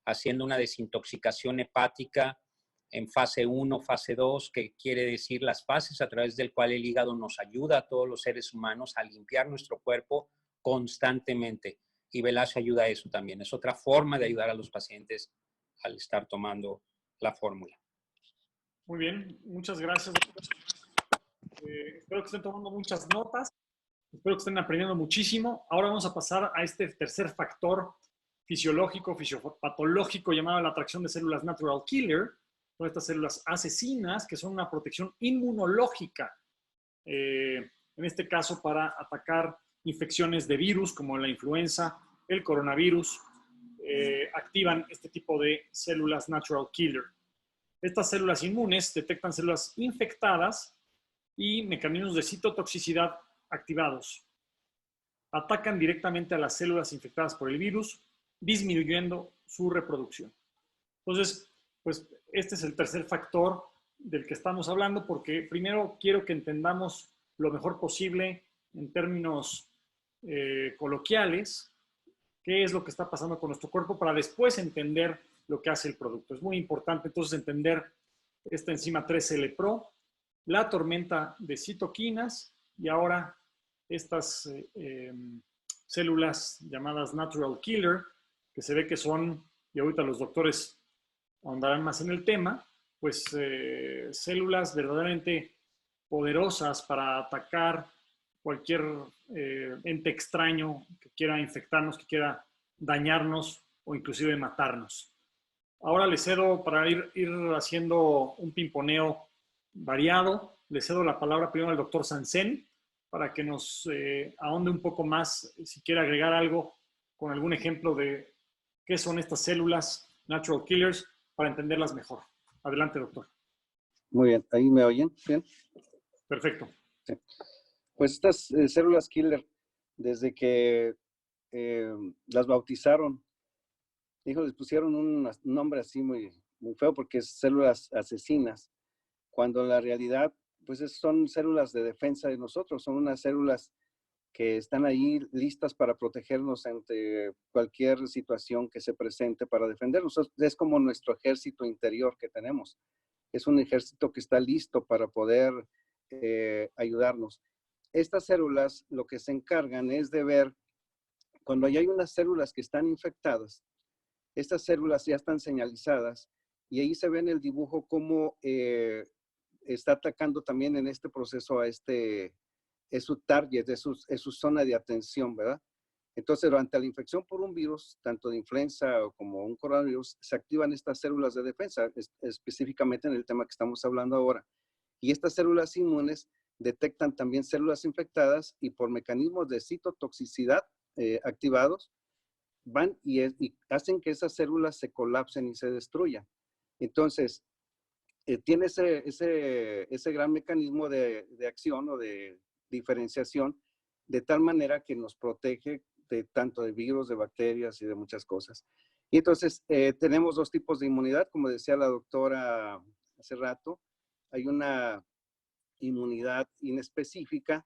haciendo una desintoxicación hepática en fase 1, fase 2, que quiere decir las fases a través del cual el hígado nos ayuda a todos los seres humanos a limpiar nuestro cuerpo constantemente. Y Velash ayuda a eso también. Es otra forma de ayudar a los pacientes al estar tomando la fórmula. Muy bien, muchas gracias. Espero que estén tomando muchas notas. Espero que estén aprendiendo muchísimo. Ahora vamos a pasar a este tercer factor fisiológico, fisiopatológico, llamado la atracción de células natural killer. Son estas células asesinas que son una protección inmunológica. En este caso, para atacar infecciones de virus como la influenza, el coronavirus, activan este tipo de células natural killer. Estas células inmunes detectan células infectadas y mecanismos de citotoxicidad activados. Atacan directamente a las células infectadas por el virus, disminuyendo su reproducción. Entonces, pues este es el tercer factor del que estamos hablando, porque primero quiero que entendamos lo mejor posible en términos coloquiales qué es lo que está pasando con nuestro cuerpo para después entender lo que hace el producto. Es muy importante entonces entender esta enzima 3L-Pro, la tormenta de citoquinas y ahora estas células llamadas natural killer, que se ve que son, y ahorita los doctores ahondarán más en el tema, pues células verdaderamente poderosas para atacar cualquier ente extraño que quiera infectarnos, que quiera dañarnos o inclusive matarnos. Ahora les cedo, para ir haciendo un pimponeo variado, les cedo la palabra primero al doctor Sansen para que nos ahonde un poco más, si quiere agregar algo con algún ejemplo de qué son estas células natural killers para entenderlas mejor. Adelante, doctor. Muy bien, ¿ahí me oyen? ¿Bien? Perfecto. Sí. Pues estas células killer, desde que las bautizaron, les pusieron un nombre así muy, muy feo porque es células asesinas, cuando en la realidad pues son células de defensa de nosotros, son unas células que están ahí listas para protegernos ante cualquier situación que se presente para defendernos. Es como nuestro ejército interior que tenemos. Es un ejército que está listo para poder ayudarnos. Estas células lo que se encargan es de ver cuando ya hay unas células que están infectadas, estas células ya están señalizadas y ahí se ve en el dibujo cómo está atacando también en este proceso a es su target, es su zona de atención, ¿verdad? Entonces, durante la infección por un virus, tanto de influenza como un coronavirus, se activan estas células de defensa, específicamente en el tema que estamos hablando ahora. Y estas células inmunes detectan también células infectadas y por mecanismos de citotoxicidad activados, van y hacen que esas células se colapsen y se destruyan. Entonces, tiene ese gran mecanismo de acción o de diferenciación, de tal manera que nos protege tanto de virus, de bacterias y de muchas cosas. Y entonces, tenemos dos tipos de inmunidad, como decía la doctora hace rato. Hay una inmunidad inespecífica,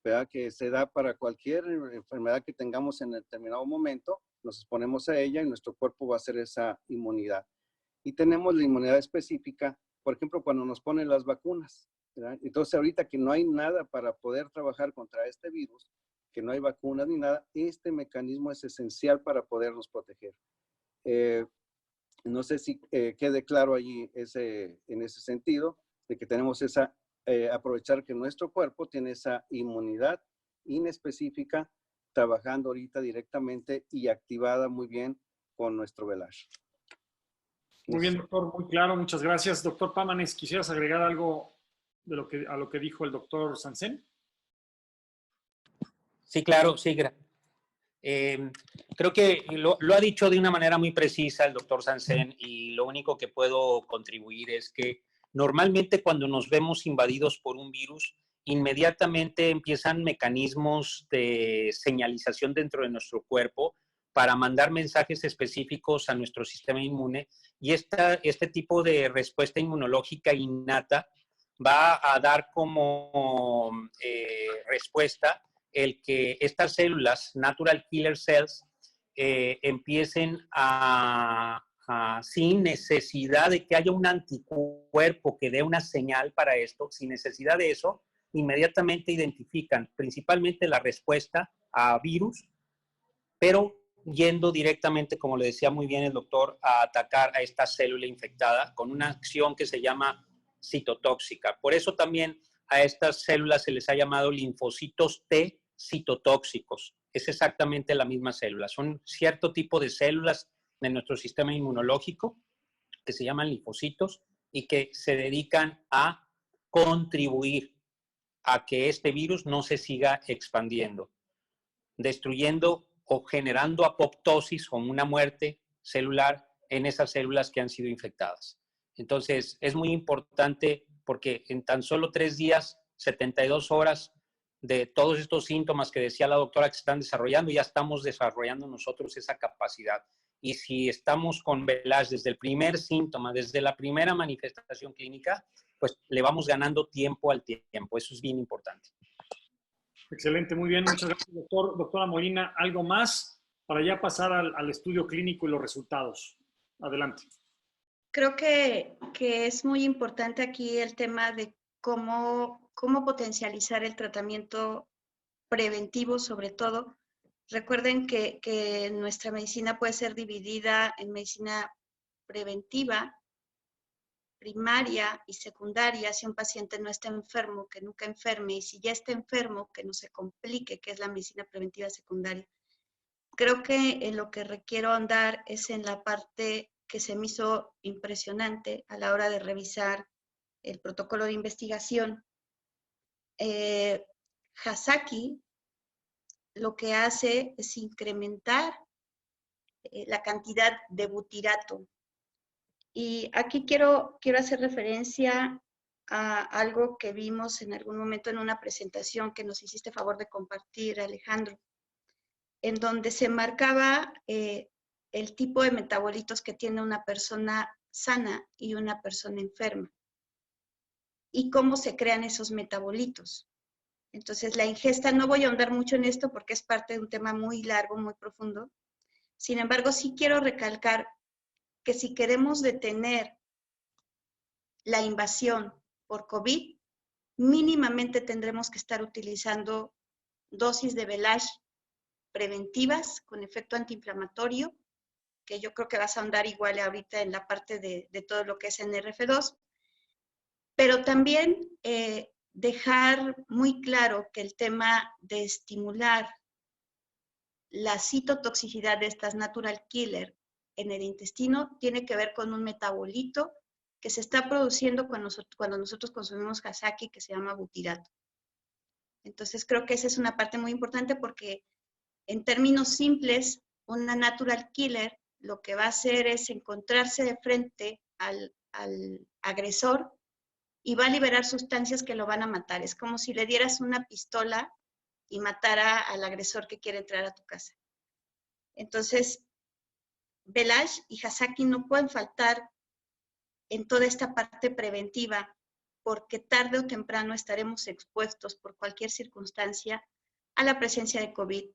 ¿verdad?, que se da para cualquier enfermedad que tengamos en determinado momento, nos exponemos a ella y nuestro cuerpo va a hacer esa inmunidad. Y tenemos la inmunidad específica, por ejemplo, cuando nos ponen las vacunas, ¿verdad? Entonces, ahorita que no hay nada para poder trabajar contra este virus, que no hay vacunas ni nada, este mecanismo es esencial para podernos proteger. No sé si quede claro allí en ese sentido, de que tenemos aprovechar que nuestro cuerpo tiene esa inmunidad inespecífica trabajando ahorita directamente y activada muy bien con nuestro Velash. Muy bien, doctor, muy claro, muchas gracias. Doctor Pámanes, ¿quisieras agregar algo de a lo que dijo el doctor Sansen? Sí, claro, sí. Creo que lo ha dicho de una manera muy precisa el doctor Sansen, y lo único que puedo contribuir es que normalmente cuando nos vemos invadidos por un virus, inmediatamente empiezan mecanismos de señalización dentro de nuestro cuerpo para mandar mensajes específicos a nuestro sistema inmune, y este tipo de respuesta inmunológica innata va a dar como respuesta el que estas células, natural killer cells, empiecen sin necesidad de que haya un anticuerpo que dé una señal para esto, sin necesidad de eso, inmediatamente identifican principalmente la respuesta a virus, pero yendo directamente, como le decía muy bien el doctor, a atacar a esta célula infectada con una acción que se llama citotóxica. Por eso también a estas células se les ha llamado linfocitos T citotóxicos. Es exactamente la misma célula. Son cierto tipo de células de nuestro sistema inmunológico que se llaman linfocitos y que se dedican a contribuir a que este virus no se siga expandiendo, destruyendo o generando apoptosis o una muerte celular en esas células que han sido infectadas. Entonces, es muy importante porque en tan solo 3 días, 72 horas de todos estos síntomas que decía la doctora que se están desarrollando, ya estamos desarrollando nosotros esa capacidad. Y si estamos con VELAS desde el primer síntoma, desde la primera manifestación clínica, pues le vamos ganando tiempo al tiempo. Eso es bien importante. Excelente, muy bien. Muchas gracias, doctor. Doctora Molina, ¿algo más para ya pasar al estudio clínico y los resultados? Adelante. Creo que es muy importante aquí el tema de cómo potencializar el tratamiento preventivo, sobre todo. Recuerden que nuestra medicina puede ser dividida en medicina preventiva, primaria y secundaria. Si un paciente no está enfermo, que nunca enferme, y si ya está enfermo, que no se complique, que es la medicina preventiva secundaria. Creo que en lo que requiero andar es en la parte que se me hizo impresionante a la hora de revisar el protocolo de investigación. Hasaki lo que hace es incrementar la cantidad de butirato. Y aquí quiero hacer referencia a algo que vimos en algún momento en una presentación que nos hiciste favor de compartir, Alejandro, en donde se marcaba el tipo de metabolitos que tiene una persona sana y una persona enferma, y cómo se crean esos metabolitos. Entonces, la ingesta, no voy a ahondar mucho en esto porque es parte de un tema muy largo, muy profundo. Sin embargo, sí quiero recalcar que si queremos detener la invasión por COVID, mínimamente tendremos que estar utilizando dosis de VELAS preventivas con efecto antiinflamatorio, que yo creo que vas a ahondar igual ahorita en la parte de todo lo que es NRF2, pero también dejar muy claro que el tema de estimular la citotoxicidad de estas natural killer en el intestino tiene que ver con un metabolito que se está produciendo cuando nosotros consumimos Hasaki, que se llama butirato. Entonces creo que esa es una parte muy importante porque en términos simples, una natural killer lo que va a hacer es encontrarse de frente al agresor y va a liberar sustancias que lo van a matar. Es como si le dieras una pistola y matara al agresor que quiere entrar a tu casa. Entonces, VELAS y Hasaki no pueden faltar en toda esta parte preventiva, porque tarde o temprano estaremos expuestos por cualquier circunstancia a la presencia de COVID.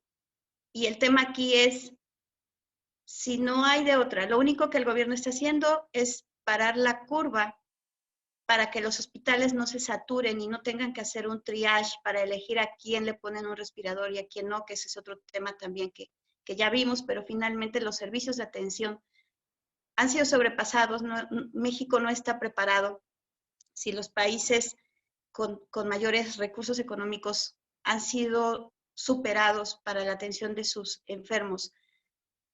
Y el tema aquí es, si no hay de otra, lo único que el gobierno está haciendo es parar la curva para que los hospitales no se saturen y no tengan que hacer un triage para elegir a quién le ponen un respirador y a quién no, que ese es otro tema también que ya vimos, pero finalmente los servicios de atención han sido sobrepasados. México no está preparado. Si los países con mayores recursos económicos han sido superados para la atención de sus enfermos,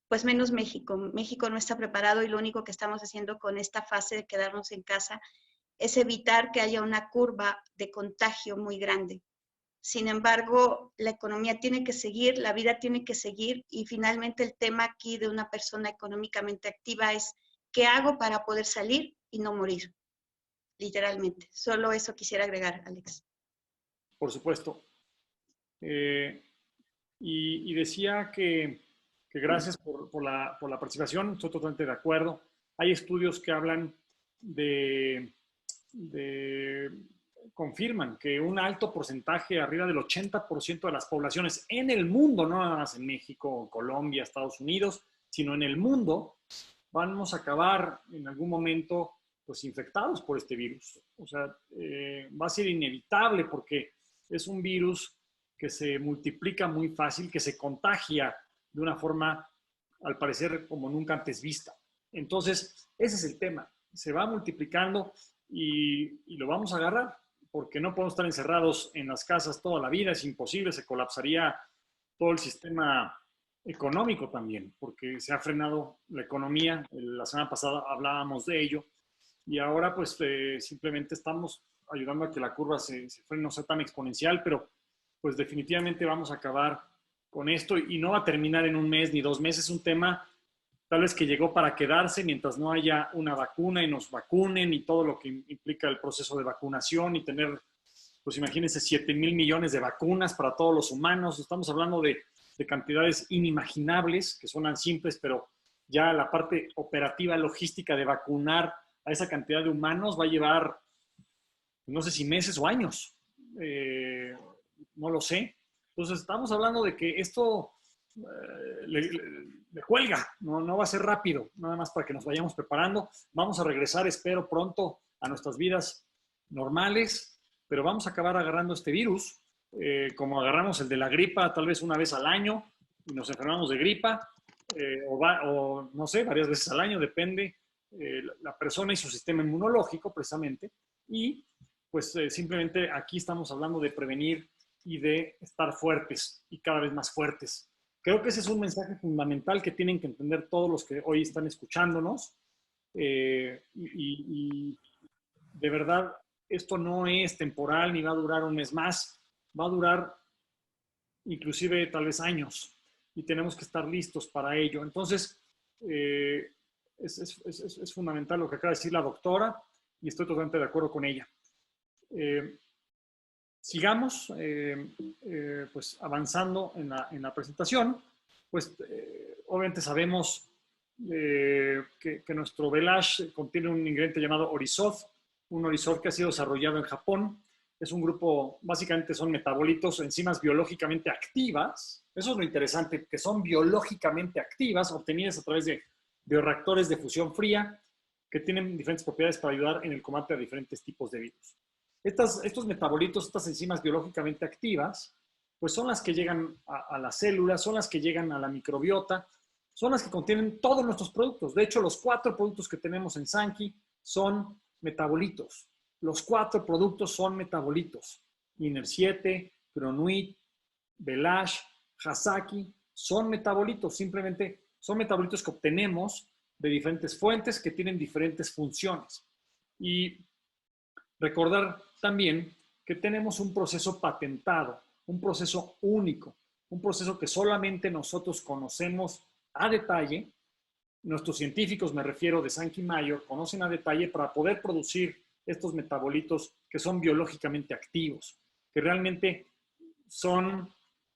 pues menos México. México no está preparado y lo único que estamos haciendo con esta fase de quedarnos en casa es evitar que haya una curva de contagio muy grande. Sin embargo, la economía tiene que seguir, la vida tiene que seguir y finalmente el tema aquí de una persona económicamente activa es ¿qué hago para poder salir y no morir? Literalmente. Solo eso quisiera agregar, Alex. Por supuesto. Y decía que gracias por la participación, estoy totalmente de acuerdo. Hay estudios que hablan confirman que un alto porcentaje, arriba del 80% de las poblaciones en el mundo, no nada más en México, Colombia, Estados Unidos, sino en el mundo, vamos a acabar en algún momento pues infectados por este virus. O sea, va a ser inevitable porque es un virus que se multiplica muy fácil, que se contagia de una forma, al parecer, como nunca antes vista. Entonces, ese es el tema. Se va multiplicando y lo vamos a agarrar, porque no podemos estar encerrados en las casas toda la vida, es imposible, se colapsaría todo el sistema económico también, porque se ha frenado la economía. La semana pasada hablábamos de ello y ahora pues simplemente estamos ayudando a que la curva se frene, no sea tan exponencial, pero pues definitivamente vamos a acabar con esto y no va a terminar en un mes ni 2 meses. Es un tema tal vez que llegó para quedarse mientras no haya una vacuna y nos vacunen y todo lo que implica el proceso de vacunación y tener, pues imagínense, 7,000 millones de vacunas para todos los humanos. Estamos hablando de cantidades inimaginables, que suenan simples, pero ya la parte operativa, logística de vacunar a esa cantidad de humanos va a llevar, no sé si meses o años. No lo sé. Entonces estamos hablando de que esto le cuelga, no va a ser rápido, nada más para que nos vayamos preparando. Vamos a regresar, espero, pronto a nuestras vidas normales, pero vamos a acabar agarrando este virus, como agarramos el de la gripa, tal vez una vez al año, y nos enfermamos de gripa, o no sé, varias veces al año, depende la persona y su sistema inmunológico, precisamente, y pues simplemente aquí estamos hablando de prevenir y de estar fuertes y cada vez más fuertes. Creo que ese es un mensaje fundamental que tienen que entender todos los que hoy están escuchándonos. Y de verdad, esto no es temporal ni va a durar un mes más, va a durar inclusive tal vez años y tenemos que estar listos para ello. Entonces, es fundamental lo que acaba de decir la doctora y estoy totalmente de acuerdo con ella. Sigamos pues avanzando en la presentación. Pues obviamente sabemos que nuestro Velash contiene un ingrediente llamado Orisod, un Orisod que ha sido desarrollado en Japón. Es un grupo, básicamente son metabolitos, enzimas biológicamente activas. Eso es lo interesante, que son biológicamente activas, obtenidas a través de bioreactores de fusión fría, que tienen diferentes propiedades para ayudar en el combate a diferentes tipos de virus. Estos metabolitos, estas enzimas biológicamente activas, pues son las que llegan a las células, son las que llegan a la microbiota, son las que contienen todos nuestros productos. De hecho, los 4 productos que tenemos en Sankey son metabolitos. Los 4 productos son metabolitos. Iner 7, Cronuit, Velash, Hasaki, son metabolitos. Simplemente son metabolitos que obtenemos de diferentes fuentes que tienen diferentes funciones. Y recordar también que tenemos un proceso patentado, un proceso único, un proceso que solamente nosotros conocemos a detalle. Nuestros científicos, me refiero de Sankey Mayor, conocen a detalle para poder producir estos metabolitos que son biológicamente activos, que realmente son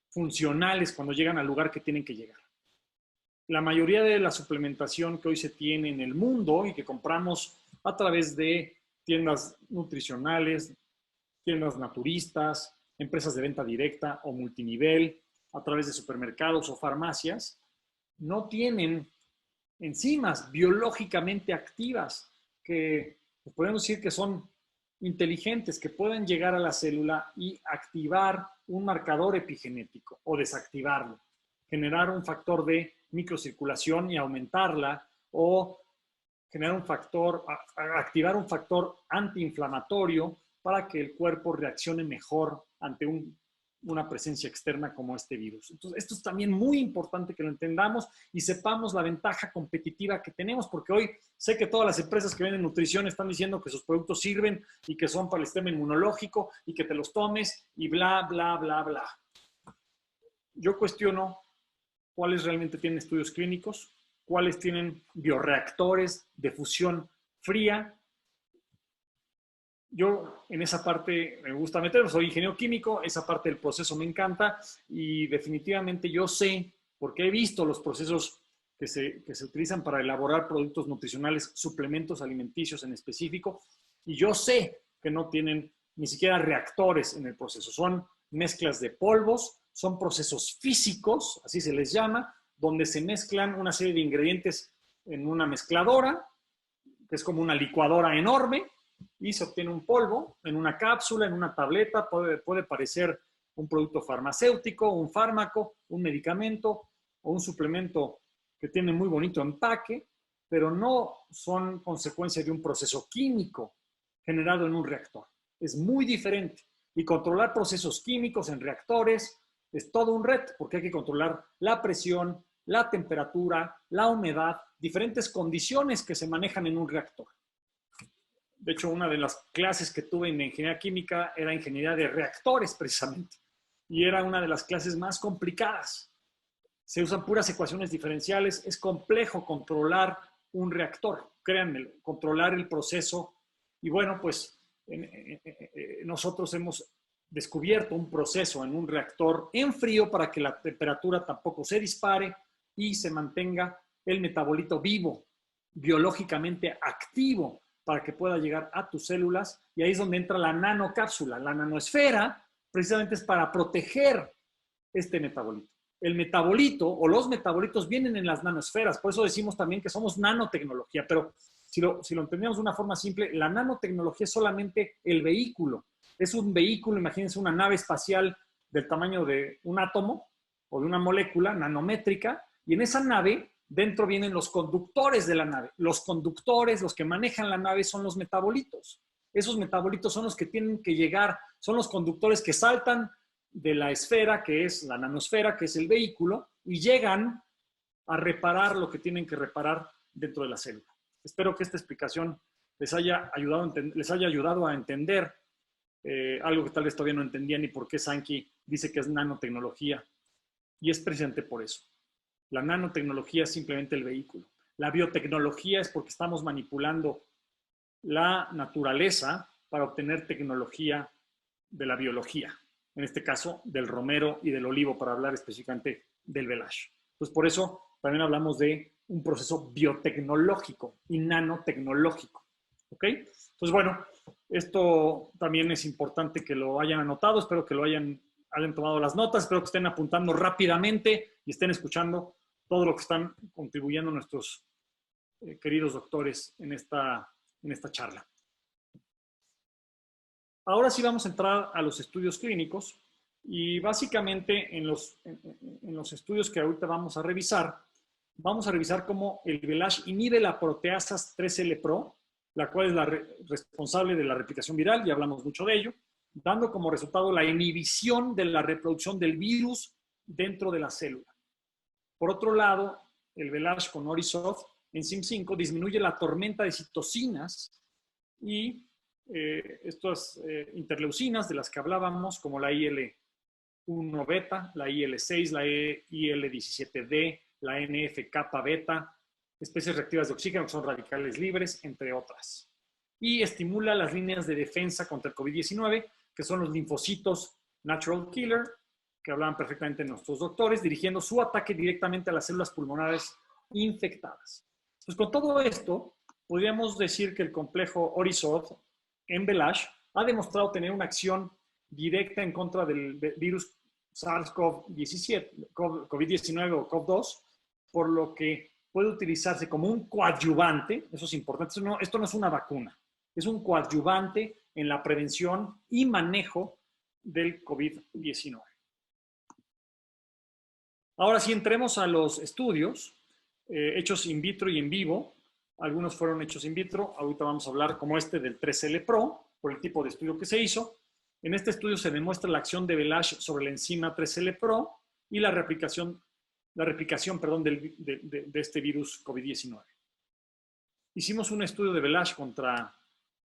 funcionales cuando llegan al lugar que tienen que llegar. La mayoría de la suplementación que hoy se tiene en el mundo y que compramos a través de tiendas nutricionales, tiendas naturistas, empresas de venta directa o multinivel, a través de supermercados o farmacias, no tienen enzimas biológicamente activas que podemos decir que son inteligentes, que pueden llegar a la célula y activar un marcador epigenético o desactivarlo, generar un factor de microcirculación y aumentarla, o generar un factor, activar un factor antiinflamatorio para que el cuerpo reaccione mejor ante un una presencia externa como este virus. Entonces, esto es también muy importante que lo entendamos y sepamos la ventaja competitiva que tenemos, porque hoy sé que todas las empresas que venden nutrición están diciendo que sus productos sirven y que son para el sistema inmunológico y que te los tomes y bla, bla, bla, bla. Yo cuestiono cuáles realmente tienen estudios clínicos, cuáles tienen bioreactores de fusión fría. Yo en esa parte me gusta meter, soy ingeniero químico, esa parte del proceso me encanta y definitivamente yo sé, porque he visto los procesos que se utilizan para elaborar productos nutricionales, suplementos alimenticios en específico, y yo sé que no tienen ni siquiera reactores en el proceso, son mezclas de polvos, son procesos físicos, así se les llama, donde se mezclan una serie de ingredientes en una mezcladora, que es como una licuadora enorme, y se obtiene un polvo en una cápsula, en una tableta, puede parecer un producto farmacéutico, un fármaco, un medicamento o un suplemento que tiene muy bonito empaque, pero no son consecuencia de un proceso químico generado en un reactor. Es muy diferente. Y controlar procesos químicos en reactores es todo un reto, porque hay que controlar la presión, la temperatura, la humedad, diferentes condiciones que se manejan en un reactor. De hecho, una de las clases que tuve en ingeniería química era ingeniería de reactores, precisamente. Y era una de las clases más complicadas. Se usan puras ecuaciones diferenciales. Es complejo controlar un reactor, créanme, controlar el proceso. Y bueno, pues nosotros hemos descubierto un proceso en un reactor en frío para que la temperatura tampoco se dispare y se mantenga el metabolito vivo, biológicamente activo, para que pueda llegar a tus células, y ahí es donde entra la nanocápsula. La nanosfera precisamente es para proteger este metabolito. El metabolito o los metabolitos vienen en las nanosferas, por eso decimos también que somos nanotecnología, pero si lo entendemos de una forma simple, la nanotecnología es solamente el vehículo. Es un vehículo, imagínense una nave espacial del tamaño de un átomo o de una molécula nanométrica, y en esa nave dentro vienen los conductores de la nave. Los conductores, los que manejan la nave, son los metabolitos. Esos metabolitos son los que tienen que llegar, son los conductores que saltan de la esfera, que es la nanosfera, que es el vehículo, y llegan a reparar lo que tienen que reparar dentro de la célula. Espero que esta explicación les haya ayudado a entender algo que tal vez todavía no entendían y por qué Sankey dice que es nanotecnología. Y es precisamente por eso. La nanotecnología es simplemente el vehículo. La biotecnología es porque estamos manipulando la naturaleza para obtener tecnología de la biología. En este caso, del romero y del olivo, para hablar específicamente del velash. Entonces, por eso también hablamos de un proceso biotecnológico y nanotecnológico. ¿Ok? Entonces, bueno, esto también es importante que lo hayan anotado. Espero que lo hayan tomado las notas. Espero que estén apuntando rápidamente y estén escuchando todo lo que están contribuyendo nuestros queridos doctores en esta charla. Ahora sí vamos a entrar a los estudios clínicos y básicamente en los estudios que ahorita vamos a revisar cómo el velash inhibe la proteasas 3L-Pro, la cual es la responsable de la replicación viral, ya hablamos mucho de ello, dando como resultado la inhibición de la reproducción del virus dentro de la célula. Por otro lado, el velash con Orisoft en CIM5 disminuye la tormenta de citocinas y estas interleucinas de las que hablábamos, como la IL-1 beta, la IL-6, la IL-17D, la NF-kappa beta, especies reactivas de oxígeno que son radicales libres, entre otras. Y estimula las líneas de defensa contra el COVID-19, que son los linfocitos natural killer, que hablaban perfectamente nuestros doctores, dirigiendo su ataque directamente a las células pulmonares infectadas. Pues con todo esto, podríamos decir que el complejo Orisoft en velash ha demostrado tener una acción directa en contra del virus SARS-CoV-17, COVID-19 o CoV-2, por lo que puede utilizarse como un coadyuvante. Eso es importante. Esto no es una vacuna, es un coadyuvante en la prevención y manejo del COVID-19. Ahora sí, entremos a los estudios hechos in vitro y en vivo. Algunos fueron hechos in vitro. Ahorita vamos a hablar como este del 3L Pro, por el tipo de estudio que se hizo. En este estudio se demuestra la acción de Velage sobre la enzima 3L Pro y la replicación de este virus COVID-19. Hicimos un estudio de Velage contra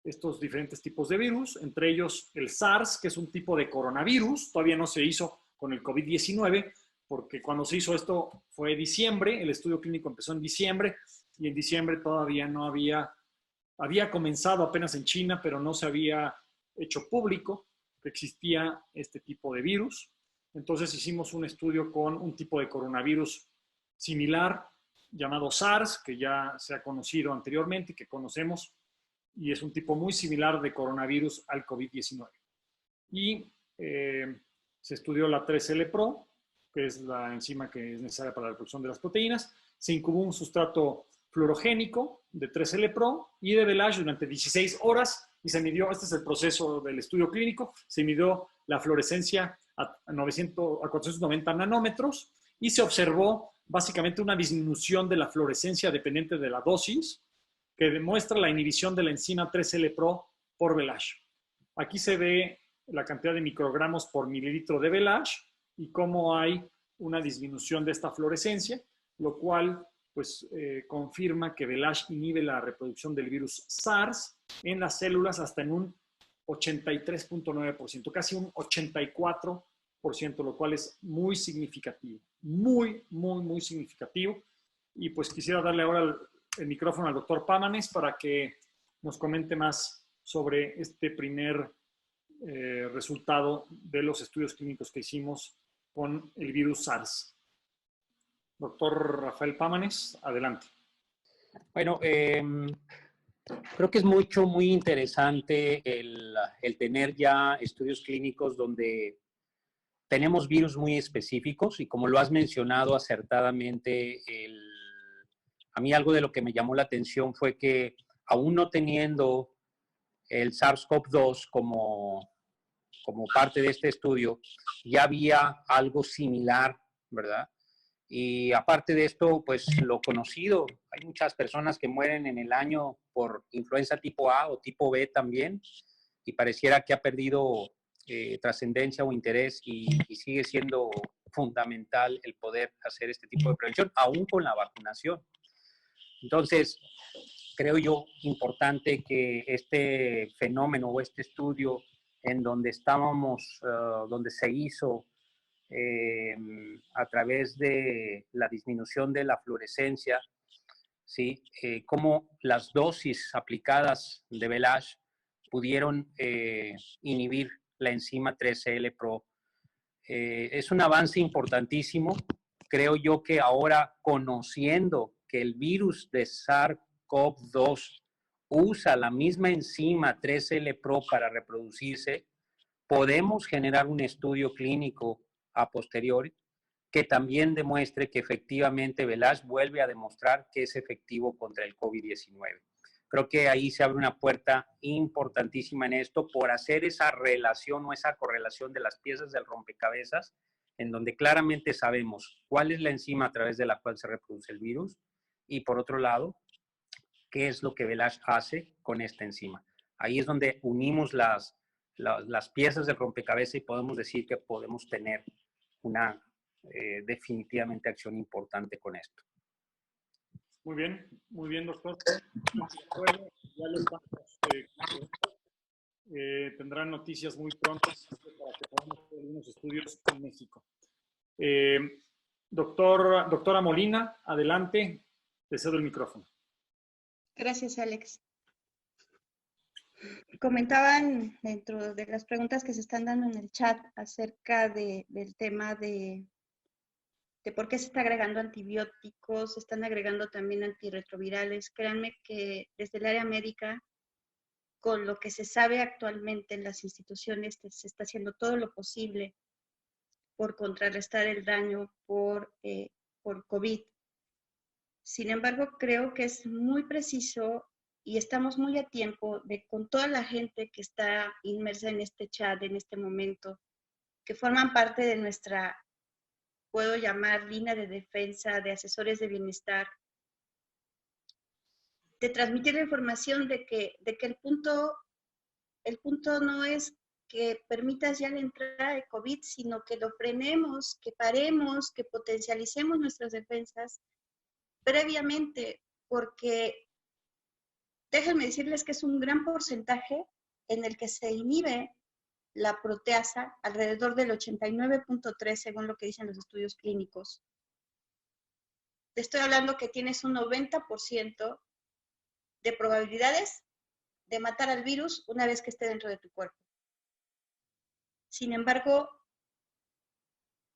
estos diferentes tipos de virus, entre ellos el SARS, que es un tipo de coronavirus. Todavía no se hizo con el COVID-19, porque cuando se hizo esto fue diciembre, el estudio clínico empezó en diciembre, y en diciembre todavía no había comenzado apenas en China, pero no se había hecho público que existía este tipo de virus. Entonces hicimos un estudio con un tipo de coronavirus similar llamado SARS, que ya se ha conocido anteriormente y que conocemos, y es un tipo muy similar de coronavirus al COVID-19. Y se estudió la 3L Pro, que es la enzima que es necesaria para la producción de las proteínas. Se incubó un sustrato fluorogénico de 3L Pro y de Velage durante 16 horas y se midió, este es el proceso del estudio clínico, se midió la fluorescencia a 490 nanómetros y se observó básicamente una disminución de la fluorescencia dependiente de la dosis que demuestra la inhibición de la enzima 3L Pro por Velage. Aquí se ve la cantidad de microgramos por mililitro de Velage y cómo hay una disminución de esta fluorescencia, lo cual pues confirma que Velage inhibe la reproducción del virus SARS en las células hasta en un 83.9%, casi un 84%, lo cual es muy significativo, muy significativo. Y pues quisiera darle ahora el micrófono al doctor Pámanes para que nos comente más sobre este primer resultado de los estudios clínicos que hicimos con el virus SARS. Doctor Rafael Pámanes, adelante. Bueno, creo que es muy interesante el tener ya estudios clínicos donde tenemos virus muy específicos y como lo has mencionado acertadamente, a mí algo de lo que me llamó la atención fue que aún no teniendo el SARS-CoV-2 como parte de este estudio, ya había algo similar, ¿verdad? Y aparte de esto, pues lo conocido, hay muchas personas que mueren en el año por influenza tipo A o tipo B también, y pareciera que ha perdido trascendencia o interés y sigue siendo fundamental el poder hacer este tipo de prevención, aún con la vacunación. Entonces, creo yo importante que este fenómeno o este estudio en donde estábamos, donde se hizo a través de la disminución de la fluorescencia, ¿sí? Cómo las dosis aplicadas de Velage pudieron inhibir la enzima 3L Pro. Es un avance importantísimo. Creo yo que ahora, conociendo que el virus de SARS-CoV-2 usa la misma enzima 3L Pro para reproducirse, podemos generar un estudio clínico a posteriori que también demuestre que efectivamente Velage vuelve a demostrar que es efectivo contra el COVID-19. Creo que ahí se abre una puerta importantísima en esto por hacer esa relación o esa correlación de las piezas del rompecabezas, en donde claramente sabemos cuál es la enzima a través de la cual se reproduce el virus y por otro lado, qué es lo que Velage hace con esta enzima. Ahí es donde unimos las piezas del rompecabezas y podemos decir que podemos tener una definitivamente acción importante con esto. Muy bien, doctor. Ya lo estamos, tendrán noticias muy pronto para que podamos hacer algunos estudios en México. Doctora Molina, adelante, te cedo el micrófono. Gracias, Alex. Comentaban dentro de las preguntas que se están dando en el chat acerca del tema de por qué se está agregando antibióticos, se están agregando también antirretrovirales. Créanme que desde el área médica, con lo que se sabe actualmente en las instituciones, se está haciendo todo lo posible por contrarrestar el daño por COVID. Sin embargo, creo que es muy preciso y estamos muy a tiempo de, con toda la gente que está inmersa en este chat en este momento, que forman parte de nuestra, puedo llamar, línea de defensa, de asesores de bienestar, de transmitir la información de que el punto no es que permitas ya la entrada de COVID, sino que lo frenemos, que paremos, que potencialicemos nuestras defensas previamente, porque déjenme decirles que es un gran porcentaje en el que se inhibe la proteasa, alrededor del 89.3 según lo que dicen los estudios clínicos. Te estoy hablando que tienes un 90% de probabilidades de matar al virus una vez que esté dentro de tu cuerpo. Sin embargo,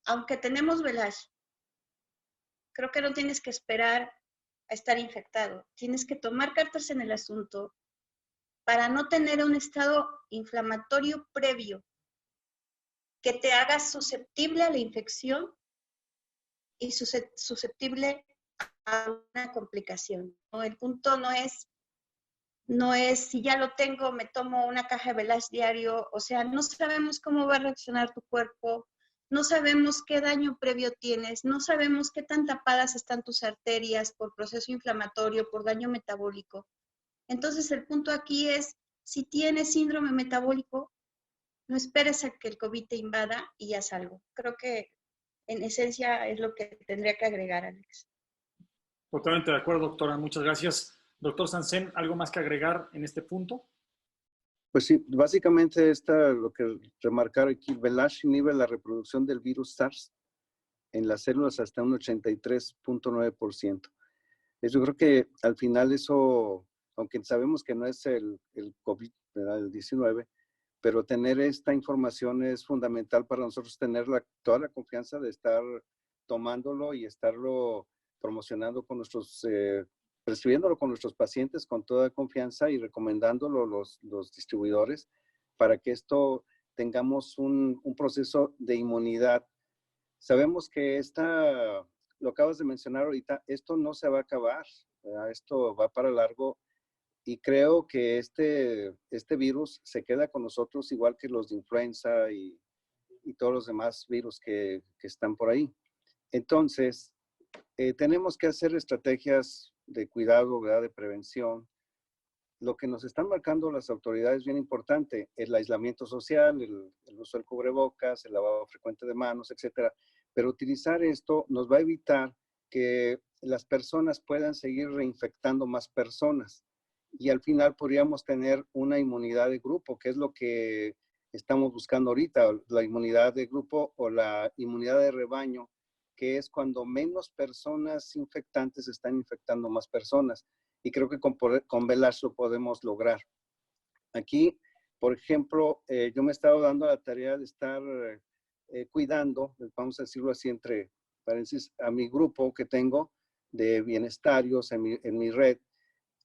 aunque tenemos VLASH, creo que no tienes que esperar a estar infectado. Tienes que tomar cartas en el asunto para no tener un estado inflamatorio previo que te haga susceptible a la infección y susceptible a una complicación, ¿no? El punto no es si ya lo tengo, me tomo una caja de VLASH diario, o sea, no sabemos cómo va a reaccionar tu cuerpo, no sabemos qué daño previo tienes, no sabemos qué tan tapadas están tus arterias por proceso inflamatorio, por daño metabólico. Entonces, el punto aquí es, si tienes síndrome metabólico, no esperes a que el COVID te invada y haz algo. Creo que en esencia es lo que tendría que agregar, Alex. Totalmente de acuerdo, doctora. Muchas gracias. Doctor Sansen, ¿algo más que agregar en este punto? Pues sí, básicamente lo que remarcar aquí, VLASH inhibe la reproducción del virus SARS en las células hasta un 83.9%. Yo creo que al final eso, aunque sabemos que no es el COVID, ¿verdad? El 19, pero tener esta información es fundamental para nosotros tener toda la confianza de estar tomándolo y estarlo promocionando con prescribiéndolo con nuestros pacientes con toda confianza y recomendándolo los distribuidores para que esto tengamos un proceso de inmunidad. Sabemos que lo acabas de mencionar ahorita, esto no se va a acabar, ¿verdad? Esto va para largo y creo que este virus se queda con nosotros igual que los de influenza y todos los demás virus que están por ahí. Entonces, tenemos que hacer estrategias de cuidado, ¿verdad? De prevención. Lo que nos están marcando las autoridades es bien importante, el aislamiento social, el uso del cubrebocas, el lavado frecuente de manos, etcétera. Pero utilizar esto nos va a evitar que las personas puedan seguir reinfectando más personas. Y al final podríamos tener una inmunidad de grupo, que es lo que estamos buscando ahorita, la inmunidad de grupo o la inmunidad de rebaño, que es cuando menos personas infectantes están infectando más personas. Y creo que con VLASH lo podemos lograr. Aquí, por ejemplo, yo me he estado dando la tarea de estar cuidando, vamos a decirlo así entre paréntesis, a mi grupo que tengo de bienestarios en mi red.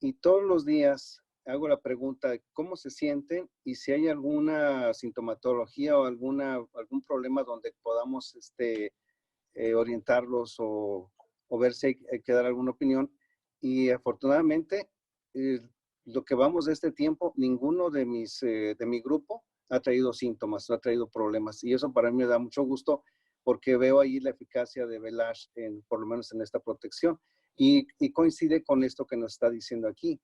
Y todos los días hago la pregunta de cómo se sienten y si hay alguna sintomatología o algún problema donde podamos orientarlos o ver si hay que dar alguna opinión. Y afortunadamente, lo que vamos de este tiempo, ninguno de mi grupo ha traído síntomas, no ha traído problemas. Y eso para mí me da mucho gusto porque veo ahí la eficacia de VLASH, por lo menos en esta protección. Y coincide con esto que nos está diciendo aquí,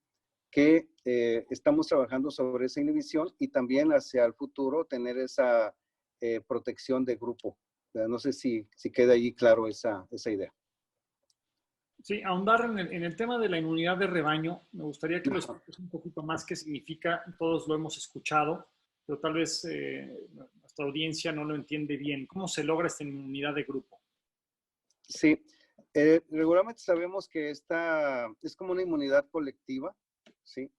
que estamos trabajando sobre esa inhibición y también hacia el futuro tener esa protección de grupo. No sé si queda ahí claro esa idea. Sí, ahondar en el tema de la inmunidad de rebaño, me gustaría que lo expliques un poquito más qué significa. Todos lo hemos escuchado, pero tal vez nuestra audiencia no lo entiende bien. ¿Cómo se logra esta inmunidad de grupo? Sí, regularmente sabemos que esta es como una inmunidad colectiva, ¿sí?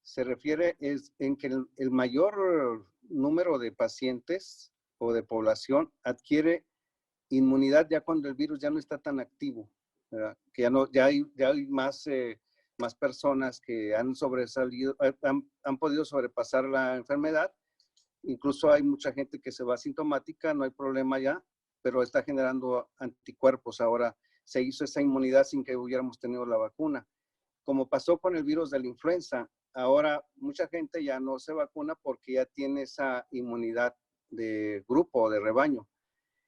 Se refiere en que el mayor número de pacientes o de población adquiere inmunidad ya cuando el virus ya no está tan activo, ¿verdad? Que ya hay más personas que han sobresalido, han podido sobrepasar la enfermedad. Incluso hay mucha gente que se va asintomática, no hay problema ya, pero está generando anticuerpos. Ahora se hizo esa inmunidad sin que hubiéramos tenido la vacuna. Como pasó con el virus de la influenza, ahora mucha gente ya no se vacuna porque ya tiene esa inmunidad de grupo o de rebaño.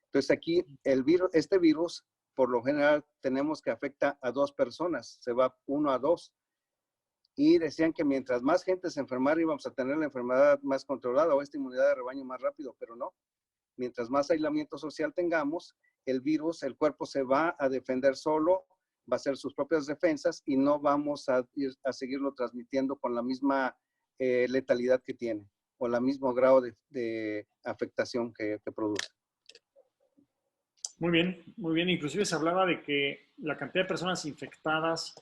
Entonces aquí este virus, por lo general, tenemos que afecta a 2 personas, se va 1 a 2. y decían que mientras más gente se enfermara íbamos a tener la enfermedad más controlada o esta inmunidad de rebaño más rápido, pero no. Mientras más aislamiento social tengamos, el virus, el cuerpo se va a defender solo, va a hacer sus propias defensas y no vamos a seguirlo transmitiendo con la misma letalidad que tiene o el mismo grado de afectación que produce. Muy bien, muy bien. Inclusive se hablaba de que la cantidad de personas infectadas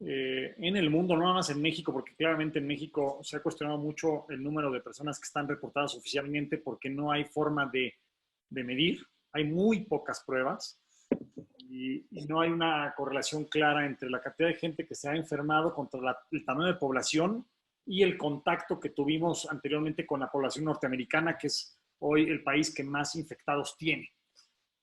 en el mundo, no nada más en México, porque claramente en México se ha cuestionado mucho el número de personas que están reportadas oficialmente porque no hay forma de medir, hay muy pocas pruebas y no hay una correlación clara entre la cantidad de gente que se ha enfermado contra el tamaño de población y el contacto que tuvimos anteriormente con la población norteamericana, que es hoy el país que más infectados tiene.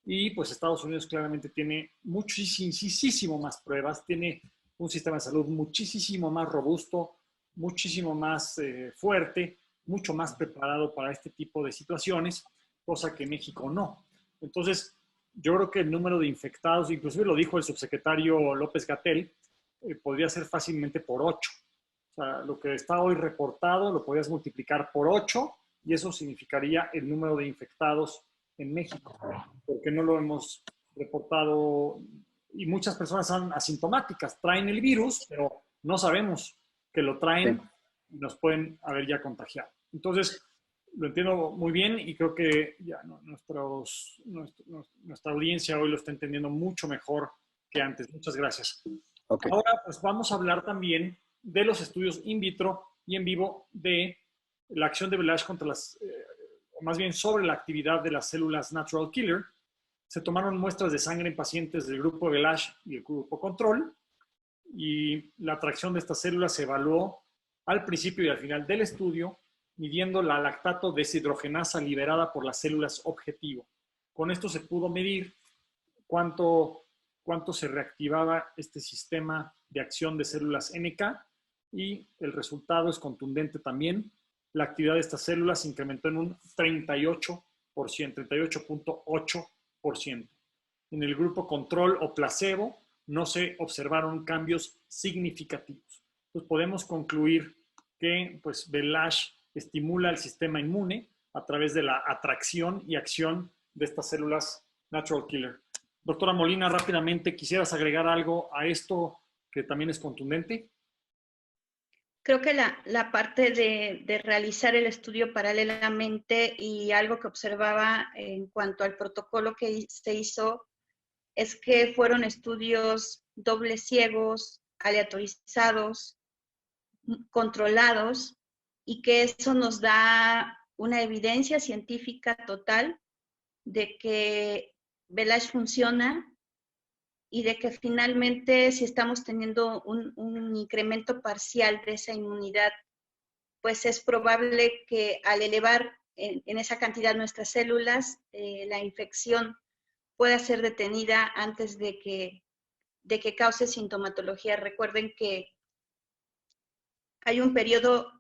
Y pues Estados Unidos claramente tiene muchísimo más pruebas, tiene un sistema de salud muchísimo más robusto, muchísimo más fuerte, mucho más preparado para este tipo de situaciones, cosa que México no. Entonces, yo creo que el número de infectados, inclusive lo dijo el subsecretario López-Gatell, podría ser fácilmente por 8. O sea, lo que está hoy reportado lo podrías multiplicar por 8 y eso significaría el número de infectados en México, porque no lo hemos reportado y muchas personas son asintomáticas, traen el virus, pero no sabemos que lo traen y nos pueden haber ya contagiado. Entonces, lo entiendo muy bien y creo que ya nuestra audiencia hoy lo está entendiendo mucho mejor que antes. Muchas gracias. Okay. Ahora, pues vamos a hablar también de los estudios in vitro y en vivo de la acción de Velage contra o más bien sobre la actividad de las células natural killer. Se tomaron muestras de sangre en pacientes del grupo Velage y el grupo control y la atracción de estas células se evaluó al principio y al final del estudio midiendo la lactato deshidrogenasa liberada por las células objetivo. Con esto se pudo medir cuánto se reactivaba este sistema de acción de células NK y el resultado es contundente también. La actividad de estas células se incrementó en un 38.8%. En el grupo control o placebo no se observaron cambios significativos. Entonces podemos concluir que pues, Velage estimula el sistema inmune a través de la atracción y acción de estas células natural killer. Doctora Molina, rápidamente, ¿quisieras agregar algo a esto que también es contundente? Creo que la parte de realizar el estudio paralelamente y algo que observaba en cuanto al protocolo que se hizo es que fueron estudios dobles ciegos, aleatorizados, controlados, y que eso nos da una evidencia científica total de que Velage funciona y de que finalmente si estamos teniendo un incremento parcial de esa inmunidad, pues es probable que al elevar en esa cantidad nuestras células, la infección pueda ser detenida antes de que cause sintomatología. Recuerden que hay un periodo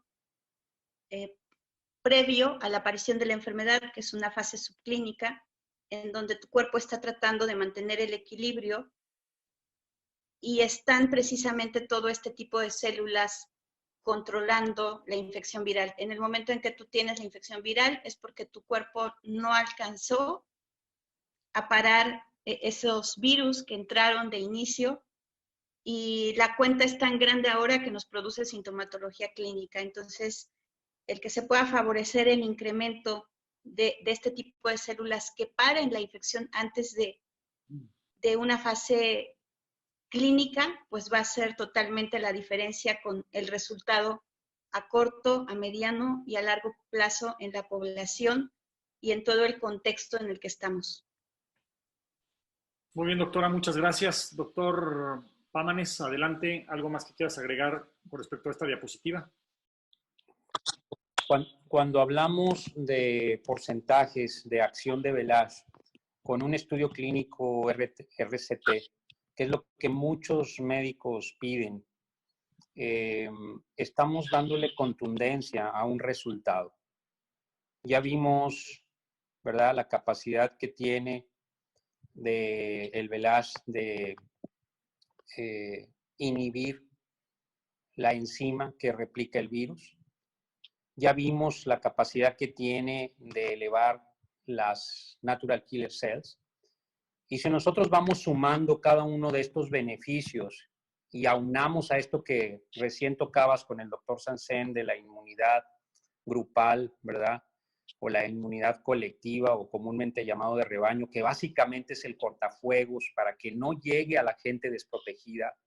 previo a la aparición de la enfermedad, que es una fase subclínica, en donde tu cuerpo está tratando de mantener el equilibrio y están precisamente todo este tipo de células controlando la infección viral. En el momento en que tú tienes la infección viral es porque tu cuerpo no alcanzó a parar esos virus que entraron de inicio y la cuenta es tan grande ahora que nos produce sintomatología clínica. Entonces, el que se pueda favorecer el incremento de este tipo de células que paren la infección antes de una fase clínica, pues va a ser totalmente la diferencia con el resultado a corto, a mediano y a largo plazo en la población y en todo el contexto en el que estamos. Muy bien, doctora, muchas gracias. Doctor Pámanes, adelante. ¿Algo más que quieras agregar con respecto a esta diapositiva? Cuando hablamos de porcentajes de acción de Velage con un estudio clínico RCT, que es lo que muchos médicos piden, estamos dándole contundencia a un resultado. Ya vimos, ¿verdad?, la capacidad que tiene el Velage de inhibir la enzima que replica el virus. Ya vimos la capacidad que tiene de elevar las natural killer cells. Y si nosotros vamos sumando cada uno de estos beneficios y aunamos a esto que recién tocabas con el doctor Sansen de la inmunidad grupal, ¿verdad? O la inmunidad colectiva o comúnmente llamado de rebaño, que básicamente es el cortafuegos para que no llegue a la gente desprotegida,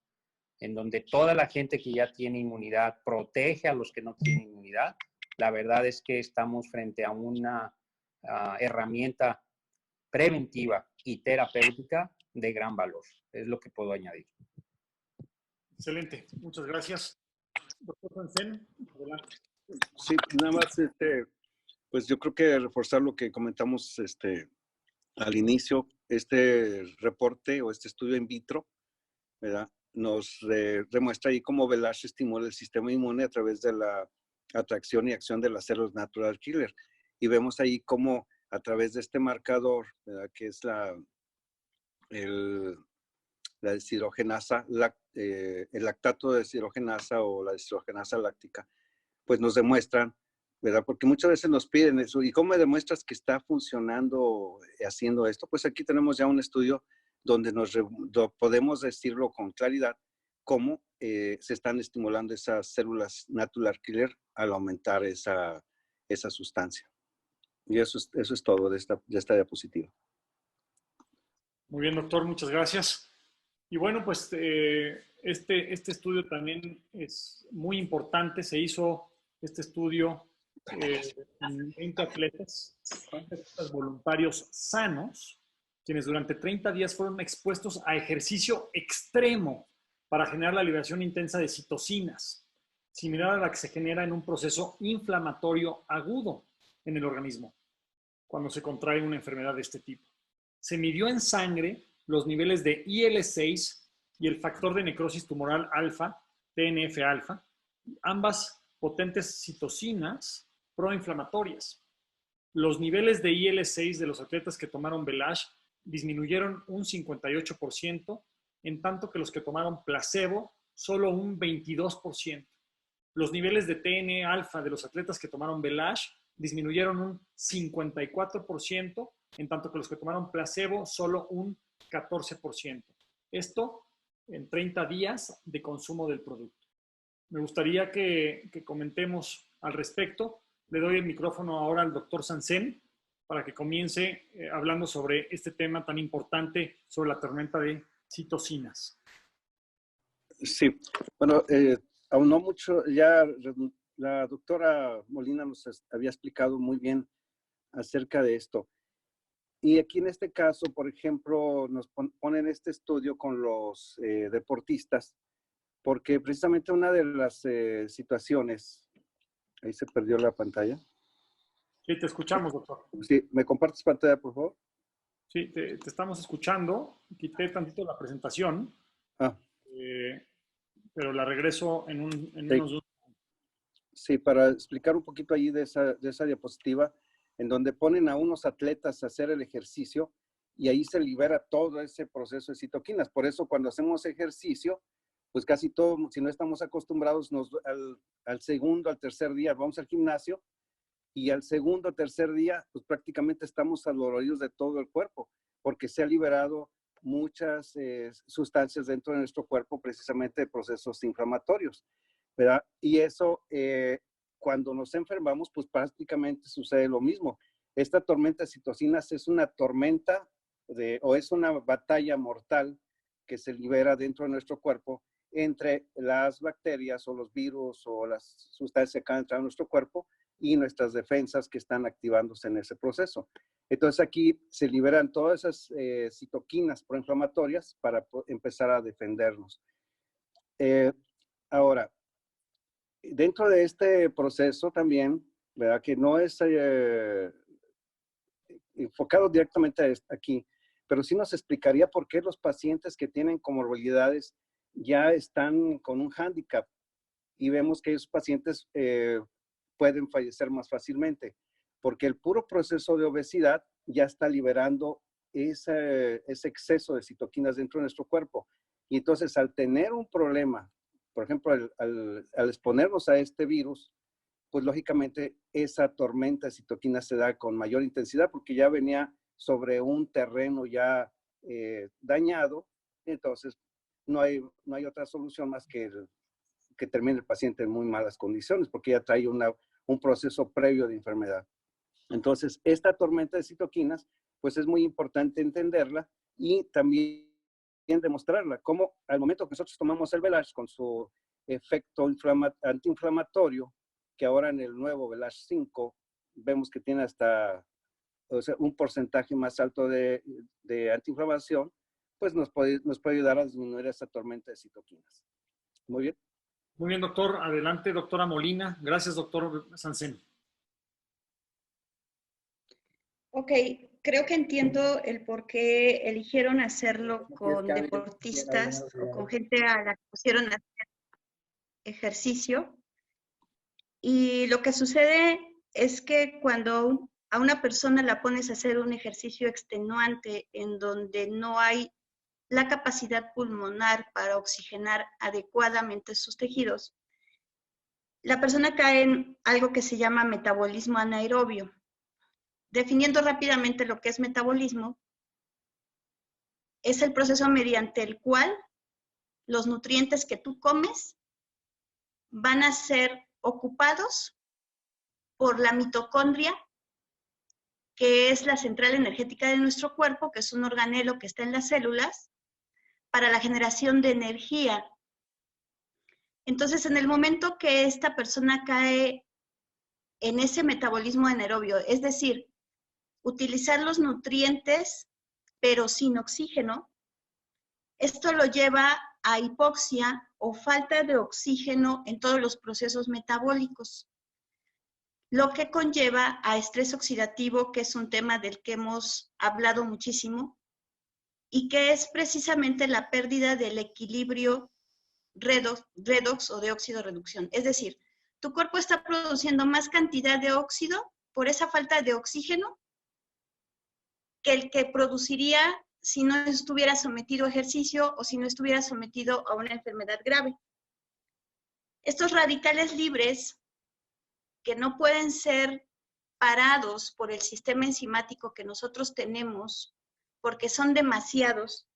en donde toda la gente que ya tiene inmunidad protege a los que no tienen inmunidad. La verdad es que estamos frente a una herramienta preventiva y terapéutica de gran valor. Es lo que puedo añadir. Excelente, muchas gracias. Doctor Sansen, adelante. Sí, nada más, pues yo creo que reforzar lo que comentamos al inicio, este reporte o este estudio in vitro, ¿verdad? Nos demuestra ahí cómo Velash estimula el sistema inmune a través de la atracción y acción de las células natural killer. Y vemos ahí cómo a través de este marcador, ¿verdad? Que es la deshidrogenasa, el lactato de deshidrogenasa o la deshidrogenasa láctica, pues nos demuestran, ¿verdad? Porque muchas veces nos piden eso. ¿Y cómo me demuestras que está funcionando haciendo esto? Pues aquí tenemos ya un estudio donde podemos decirlo con claridad cómo se están estimulando esas células natural killer al aumentar esa sustancia. Y eso es todo de esta diapositiva. Muy bien, doctor, muchas gracias. Y bueno, pues este estudio también es muy importante. Se hizo este estudio en 20 atletas voluntarios sanos, quienes durante 30 días fueron expuestos a ejercicio extremo para generar la liberación intensa de citocinas, similar a la que se genera en un proceso inflamatorio agudo en el organismo cuando se contrae una enfermedad de este tipo. Se midió en sangre los niveles de IL-6 y el factor de necrosis tumoral alfa, TNF-alfa, ambas potentes citocinas proinflamatorias. Los niveles de IL-6 de los atletas que tomaron Velash disminuyeron un 58%, en tanto que los que tomaron placebo, solo un 22%. Los niveles de TNF-alfa de los atletas que tomaron Velash disminuyeron un 54%, en tanto que los que tomaron placebo, solo un 14%. Esto en 30 días de consumo del producto. Me gustaría que comentemos al respecto. Le doy el micrófono ahora al doctor Sansen para que comience hablando sobre este tema tan importante sobre la tormenta de citocinas. Sí, bueno, aún no mucho, ya la doctora Molina nos había explicado muy bien acerca de esto. Y aquí en este caso, por ejemplo, nos ponen este estudio con los deportistas, porque precisamente una de las situaciones, ahí se perdió la pantalla. Sí, te escuchamos, doctor. Sí, ¿me compartes pantalla, por favor? Sí, te estamos escuchando. Quité tantito la presentación, pero la regreso en unos dos. Sí, para explicar un poquito ahí de esa diapositiva, en donde ponen a unos atletas a hacer el ejercicio y ahí se libera todo ese proceso de citoquinas. Por eso cuando hacemos ejercicio, pues casi todo, si no estamos acostumbrados, al segundo, al tercer día vamos al gimnasio y al segundo, tercer día, pues prácticamente estamos adoloridos de todo el cuerpo, porque se ha liberado muchas sustancias dentro de nuestro cuerpo, precisamente de procesos inflamatorios, ¿verdad? Y eso, cuando nos enfermamos, pues prácticamente sucede lo mismo. Esta tormenta de citocinas es una tormenta o es una batalla mortal que se libera dentro de nuestro cuerpo entre las bacterias o los virus o las sustancias que acaban de entrar en nuestro cuerpo y nuestras defensas que están activándose en ese proceso. Entonces aquí se liberan todas esas citoquinas proinflamatorias para empezar a defendernos. Ahora, dentro de este proceso también, ¿verdad? Que no es enfocado directamente aquí, pero sí nos explicaría por qué los pacientes que tienen comorbilidades ya están con un hándicap y vemos que esos pacientes pueden fallecer más fácilmente, porque el puro proceso de obesidad ya está liberando ese exceso de citoquinas dentro de nuestro cuerpo. Y entonces, al tener un problema Por ejemplo, al exponernos a este virus, pues lógicamente esa tormenta de citoquinas se da con mayor intensidad porque ya venía sobre un terreno ya dañado, entonces no hay otra solución más que termine el paciente en muy malas condiciones porque ya trae un proceso previo de enfermedad. Entonces, esta tormenta de citoquinas, pues es muy importante entenderla y también demostrarla, como al momento que nosotros tomamos el Velage con su efecto antiinflamatorio, que ahora en el nuevo Velage 5 vemos que tiene hasta un porcentaje más alto de antiinflamación, pues nos puede ayudar a disminuir esta tormenta de citoquinas. Muy bien. Muy bien, doctor. Adelante, doctora Molina. Gracias, doctor Sansen. Ok, creo que entiendo el por qué eligieron hacerlo con deportistas o con gente a la que pusieron a hacer ejercicio. Y lo que sucede es que cuando a una persona la pones a hacer un ejercicio extenuante en donde no hay la capacidad pulmonar para oxigenar adecuadamente sus tejidos, la persona cae en algo que se llama metabolismo anaerobio. Definiendo rápidamente lo que es metabolismo, es el proceso mediante el cual los nutrientes que tú comes van a ser ocupados por la mitocondria, que es la central energética de nuestro cuerpo, que es un organelo que está en las células, para la generación de energía. Entonces, en el momento que esta persona cae en ese metabolismo anaerobio, es decir, utilizar los nutrientes, pero sin oxígeno, esto lo lleva a hipoxia o falta de oxígeno en todos los procesos metabólicos, lo que conlleva a estrés oxidativo, que es un tema del que hemos hablado muchísimo, y que es precisamente la pérdida del equilibrio redox o de óxido reducción. Es decir, tu cuerpo está produciendo más cantidad de óxido por esa falta de oxígeno que el que produciría si no estuviera sometido a ejercicio o si no estuviera sometido a una enfermedad grave. Estos radicales libres, que no pueden ser parados por el sistema enzimático que nosotros tenemos, porque son demasiados,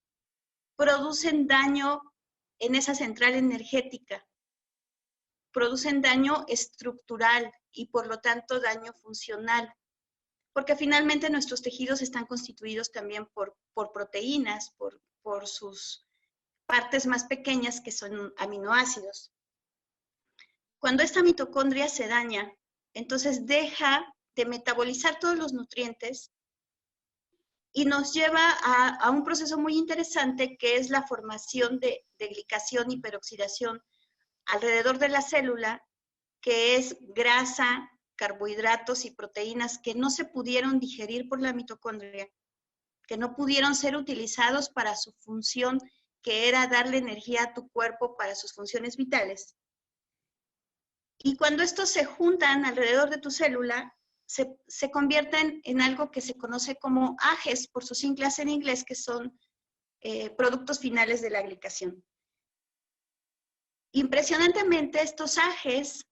producen daño en esa central energética, producen daño estructural y por lo tanto daño funcional, porque finalmente nuestros tejidos están constituidos también por proteínas, por sus partes más pequeñas que son aminoácidos. Cuando esta mitocondria se daña, entonces deja de metabolizar todos los nutrientes y nos lleva a un proceso muy interesante que es la formación de glicación y peroxidación alrededor de la célula, que es grasa, carbohidratos y proteínas que no se pudieron digerir por la mitocondria, que no pudieron ser utilizados para su función, que era darle energía a tu cuerpo para sus funciones vitales. Y cuando estos se juntan alrededor de tu célula, se convierten en algo que se conoce como AGEs, por sus siglas en inglés, que son productos finales de la glicación. Impresionantemente, estos AGEs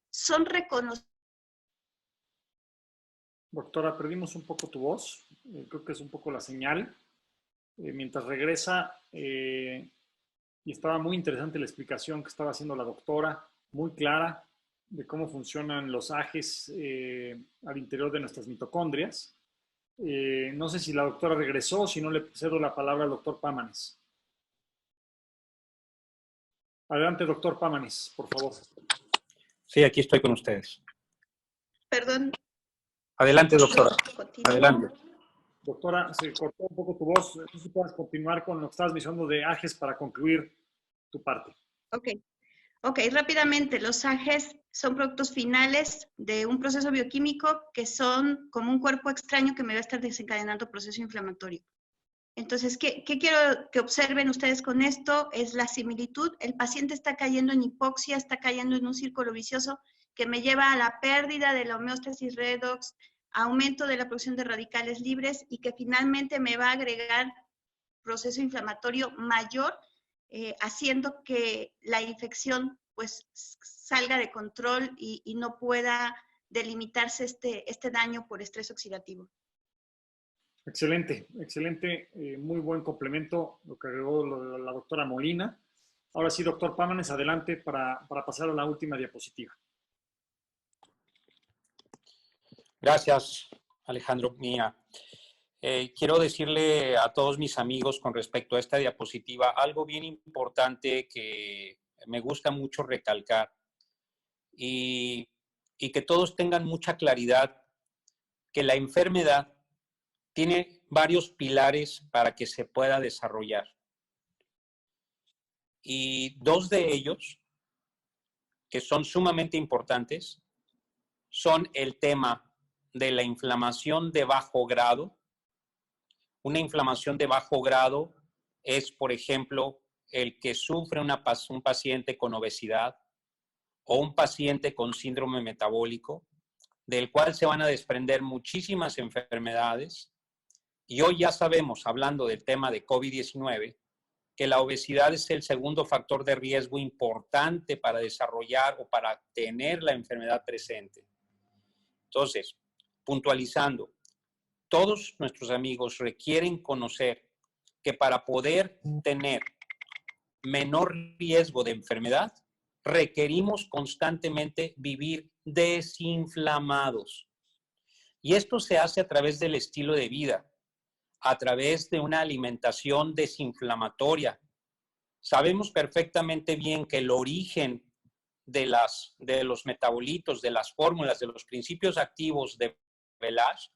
son reconocidos. Doctora, perdimos un poco tu voz. Creo que es un poco la señal. Mientras regresa, y estaba muy interesante la explicación que estaba haciendo la doctora, muy clara, de cómo funcionan los AGEs al interior de nuestras mitocondrias. No sé si la doctora regresó, si no le cedo la palabra al doctor Pámanes. Adelante, doctor Pámanes, por favor. Sí, aquí estoy con ustedes. Perdón. Adelante, doctora. Adelante. Doctora, se cortó un poco tu voz. No sé si puedes continuar con lo que estabas mencionando de AGEs para concluir tu parte. Ok, rápidamente, los AGEs son productos finales de un proceso bioquímico que son como un cuerpo extraño que me va a estar desencadenando proceso inflamatorio. Entonces, ¿qué quiero que observen ustedes con esto? Es la similitud. El paciente está cayendo en hipoxia, está cayendo en un círculo vicioso que me lleva a la pérdida de la homeostasis redox, aumento de la producción de radicales libres y que finalmente me va a agregar proceso inflamatorio mayor haciendo que la infección pues salga de control y no pueda delimitarse este daño por estrés oxidativo. Excelente, excelente, muy buen complemento lo que agregó la doctora Molina. Ahora sí, doctor Pámanes, adelante para pasar a la última diapositiva. Gracias, Alejandro. Mía, quiero decirle a todos mis amigos con respecto a esta diapositiva algo bien importante que me gusta mucho recalcar y que todos tengan mucha claridad que la enfermedad tiene varios pilares para que se pueda desarrollar. Y dos de ellos, que son sumamente importantes, son el tema de la inflamación de bajo grado. Una inflamación de bajo grado es, por ejemplo, el que sufre un paciente con obesidad o un paciente con síndrome metabólico, del cual se van a desprender muchísimas enfermedades. Y hoy ya sabemos, hablando del tema de COVID-19, que la obesidad es el segundo factor de riesgo importante para desarrollar o para tener la enfermedad presente. Entonces, puntualizando, todos nuestros amigos requieren conocer que para poder tener menor riesgo de enfermedad, requerimos constantemente vivir desinflamados. Y esto se hace a través del estilo de vida, a través de una alimentación desinflamatoria. Sabemos perfectamente bien que el origen de los metabolitos, de las fórmulas, de los principios activos de Velage,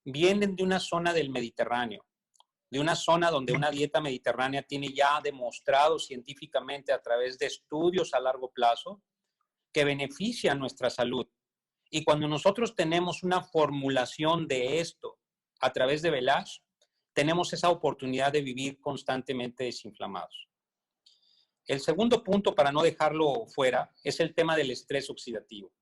vienen de una zona del Mediterráneo, de una zona donde una dieta mediterránea tiene ya demostrado científicamente a través de estudios a largo plazo que beneficia nuestra salud. Y cuando nosotros tenemos una formulación de esto a través de Velage, tenemos esa oportunidad de vivir constantemente desinflamados. El segundo punto, para no dejarlo fuera, es el tema del estrés oxidativo,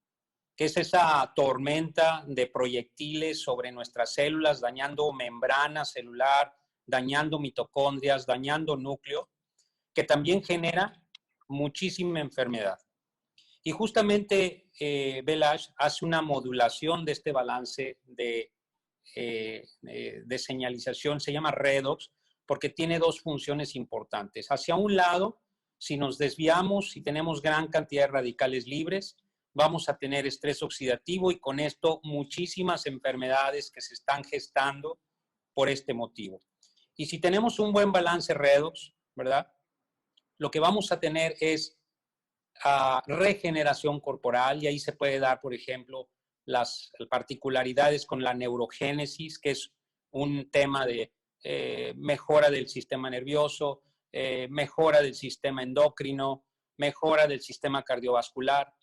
que es esa tormenta de proyectiles sobre nuestras células, dañando membrana celular, dañando mitocondrias, dañando núcleo, que también genera muchísima enfermedad. Y justamente Velage hace una modulación de este balance de señalización, se llama redox, porque tiene dos funciones importantes. Hacia un lado, si nos desviamos, si tenemos gran cantidad de radicales libres, vamos a tener estrés oxidativo y con esto muchísimas enfermedades que se están gestando por este motivo. Y si tenemos un buen balance redox, ¿verdad? Lo que vamos a tener es regeneración corporal y ahí se puede dar, por ejemplo, las particularidades con la neurogénesis, que es un tema de mejora del sistema nervioso, mejora del sistema endocrino, mejora del sistema cardiovascular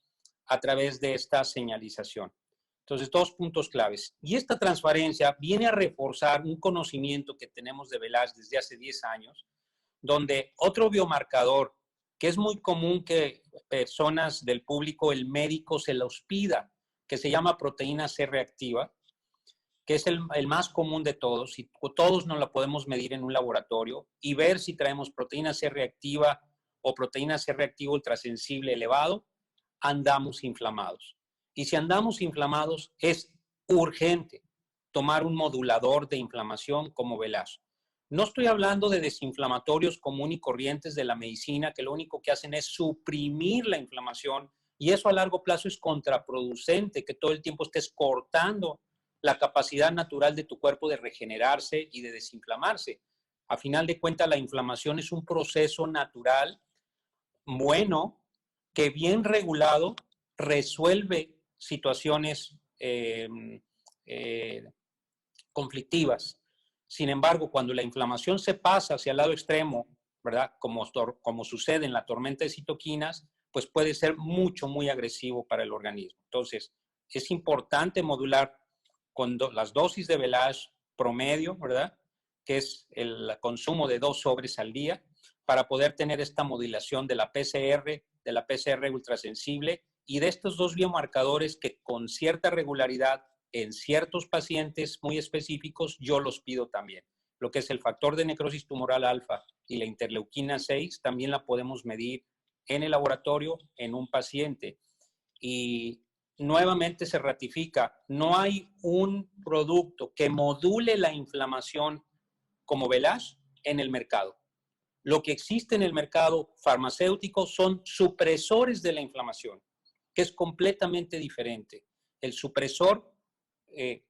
a través de esta señalización. Entonces, dos puntos claves. Y esta transferencia viene a reforzar un conocimiento que tenemos de Velage desde hace 10 años, donde otro biomarcador que es muy común que personas del público, el médico se los pida, que se llama proteína C reactiva, que es el más común de todos, y todos nos la podemos medir en un laboratorio y ver si traemos proteína C reactiva o proteína C reactiva ultrasensible elevado, andamos inflamados. Y si andamos inflamados, es urgente tomar un modulador de inflamación como Velage. No estoy hablando de desinflamatorios comunes y corrientes de la medicina que lo único que hacen es suprimir la inflamación y eso a largo plazo es contraproducente, que todo el tiempo estés cortando la capacidad natural de tu cuerpo de regenerarse y de desinflamarse. A final de cuentas, la inflamación es un proceso natural bueno que bien regulado resuelve situaciones conflictivas. Sin embargo, cuando la inflamación se pasa hacia el lado extremo, ¿verdad? Como sucede en la tormenta de citoquinas, pues puede ser muy agresivo para el organismo. Entonces, es importante modular con las dosis de Velage promedio, ¿verdad? Que es el consumo de 2 sobres al día, para poder tener esta modulación de la PCR ultrasensible y de estos dos biomarcadores que con cierta regularidad en ciertos pacientes muy específicos yo los pido también. lo que es el factor de necrosis tumoral alfa y la interleuquina 6, también la podemos medir en el laboratorio en un paciente. Y nuevamente se ratifica, no hay un producto que module la inflamación como Velash en el mercado. Lo que existe en el mercado farmacéutico son supresores de la inflamación, que es completamente diferente. El supresor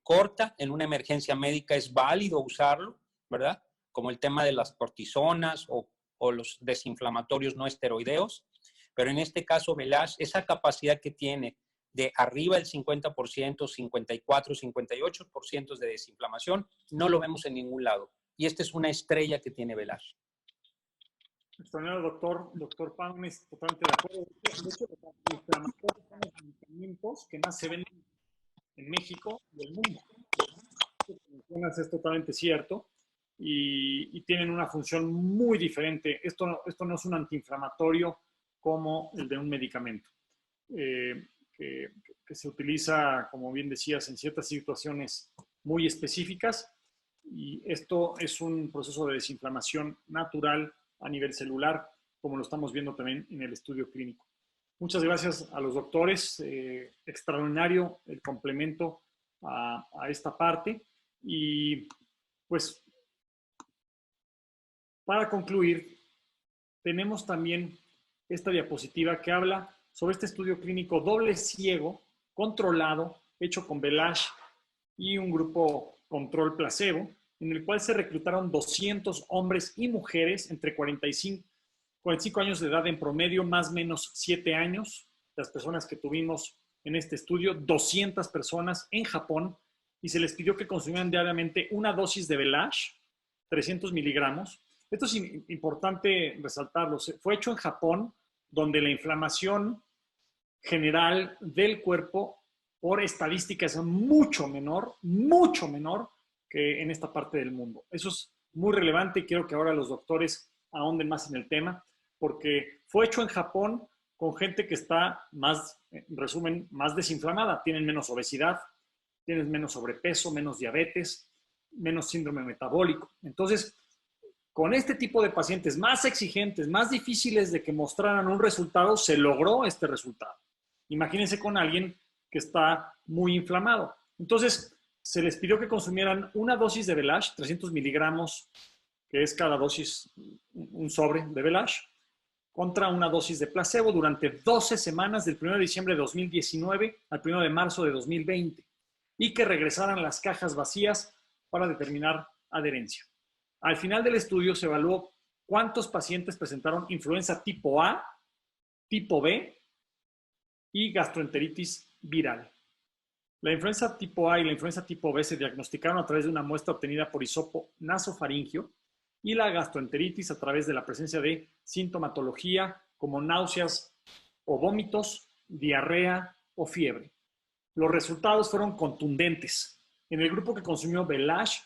corta en una emergencia médica, es válido usarlo, ¿verdad? Como el tema de las cortisonas o los desinflamatorios no esteroideos, pero en este caso Velash, esa capacidad que tiene de arriba del 50%, 54, 58% de desinflamación, no lo vemos en ningún lado. Y esta es una estrella que tiene Velash. Extraordinario, doctor Palmes, totalmente de acuerdo. De hecho, los antiinflamatorios son los medicamentos que más se venden en México y el mundo. Lo que mencionas es totalmente cierto y tienen una función muy diferente. Esto no es un antiinflamatorio como el de un medicamento, que se utiliza, como bien decías, en ciertas situaciones muy específicas, y esto es un proceso de desinflamación natural a nivel celular, como lo estamos viendo también en el estudio clínico. Muchas gracias a los doctores, extraordinario el complemento a esta parte. Y pues, para concluir, tenemos también esta diapositiva que habla sobre este estudio clínico doble ciego, controlado, hecho con Velash y un grupo control placebo, en el cual se reclutaron 200 hombres y mujeres entre 45 años de edad en promedio, más o menos 7 años. Las personas que tuvimos en este estudio, 200 personas en Japón, y se les pidió que consumieran diariamente una dosis de Velash, 300 miligramos. Esto es importante resaltarlo. Fue hecho en Japón, donde la inflamación general del cuerpo, por estadística, es mucho menor que en esta parte del mundo. Eso es muy relevante y quiero que ahora los doctores ahonden más en el tema, porque fue hecho en Japón con gente que está más, en resumen, más desinflamada. Tienen menos obesidad, tienen menos sobrepeso, menos diabetes, menos síndrome metabólico. Entonces, con este tipo de pacientes más exigentes, más difíciles de que mostraran un resultado, se logró este resultado. Imagínense con alguien que está muy inflamado. Entonces, se les pidió que consumieran una dosis de Velash, 300 miligramos, que es cada dosis un sobre de Velash, contra una dosis de placebo durante 12 semanas, del 1 de diciembre de 2019 al 1 de marzo de 2020, y que regresaran las cajas vacías para determinar adherencia. Al final del estudio se evaluó cuántos pacientes presentaron influenza tipo A, tipo B y gastroenteritis viral. La influenza tipo A y la influenza tipo B se diagnosticaron a través de una muestra obtenida por hisopo nasofaringio, y la gastroenteritis a través de la presencia de sintomatología como náuseas o vómitos, diarrea o fiebre. Los resultados fueron contundentes. En el grupo que consumió Velash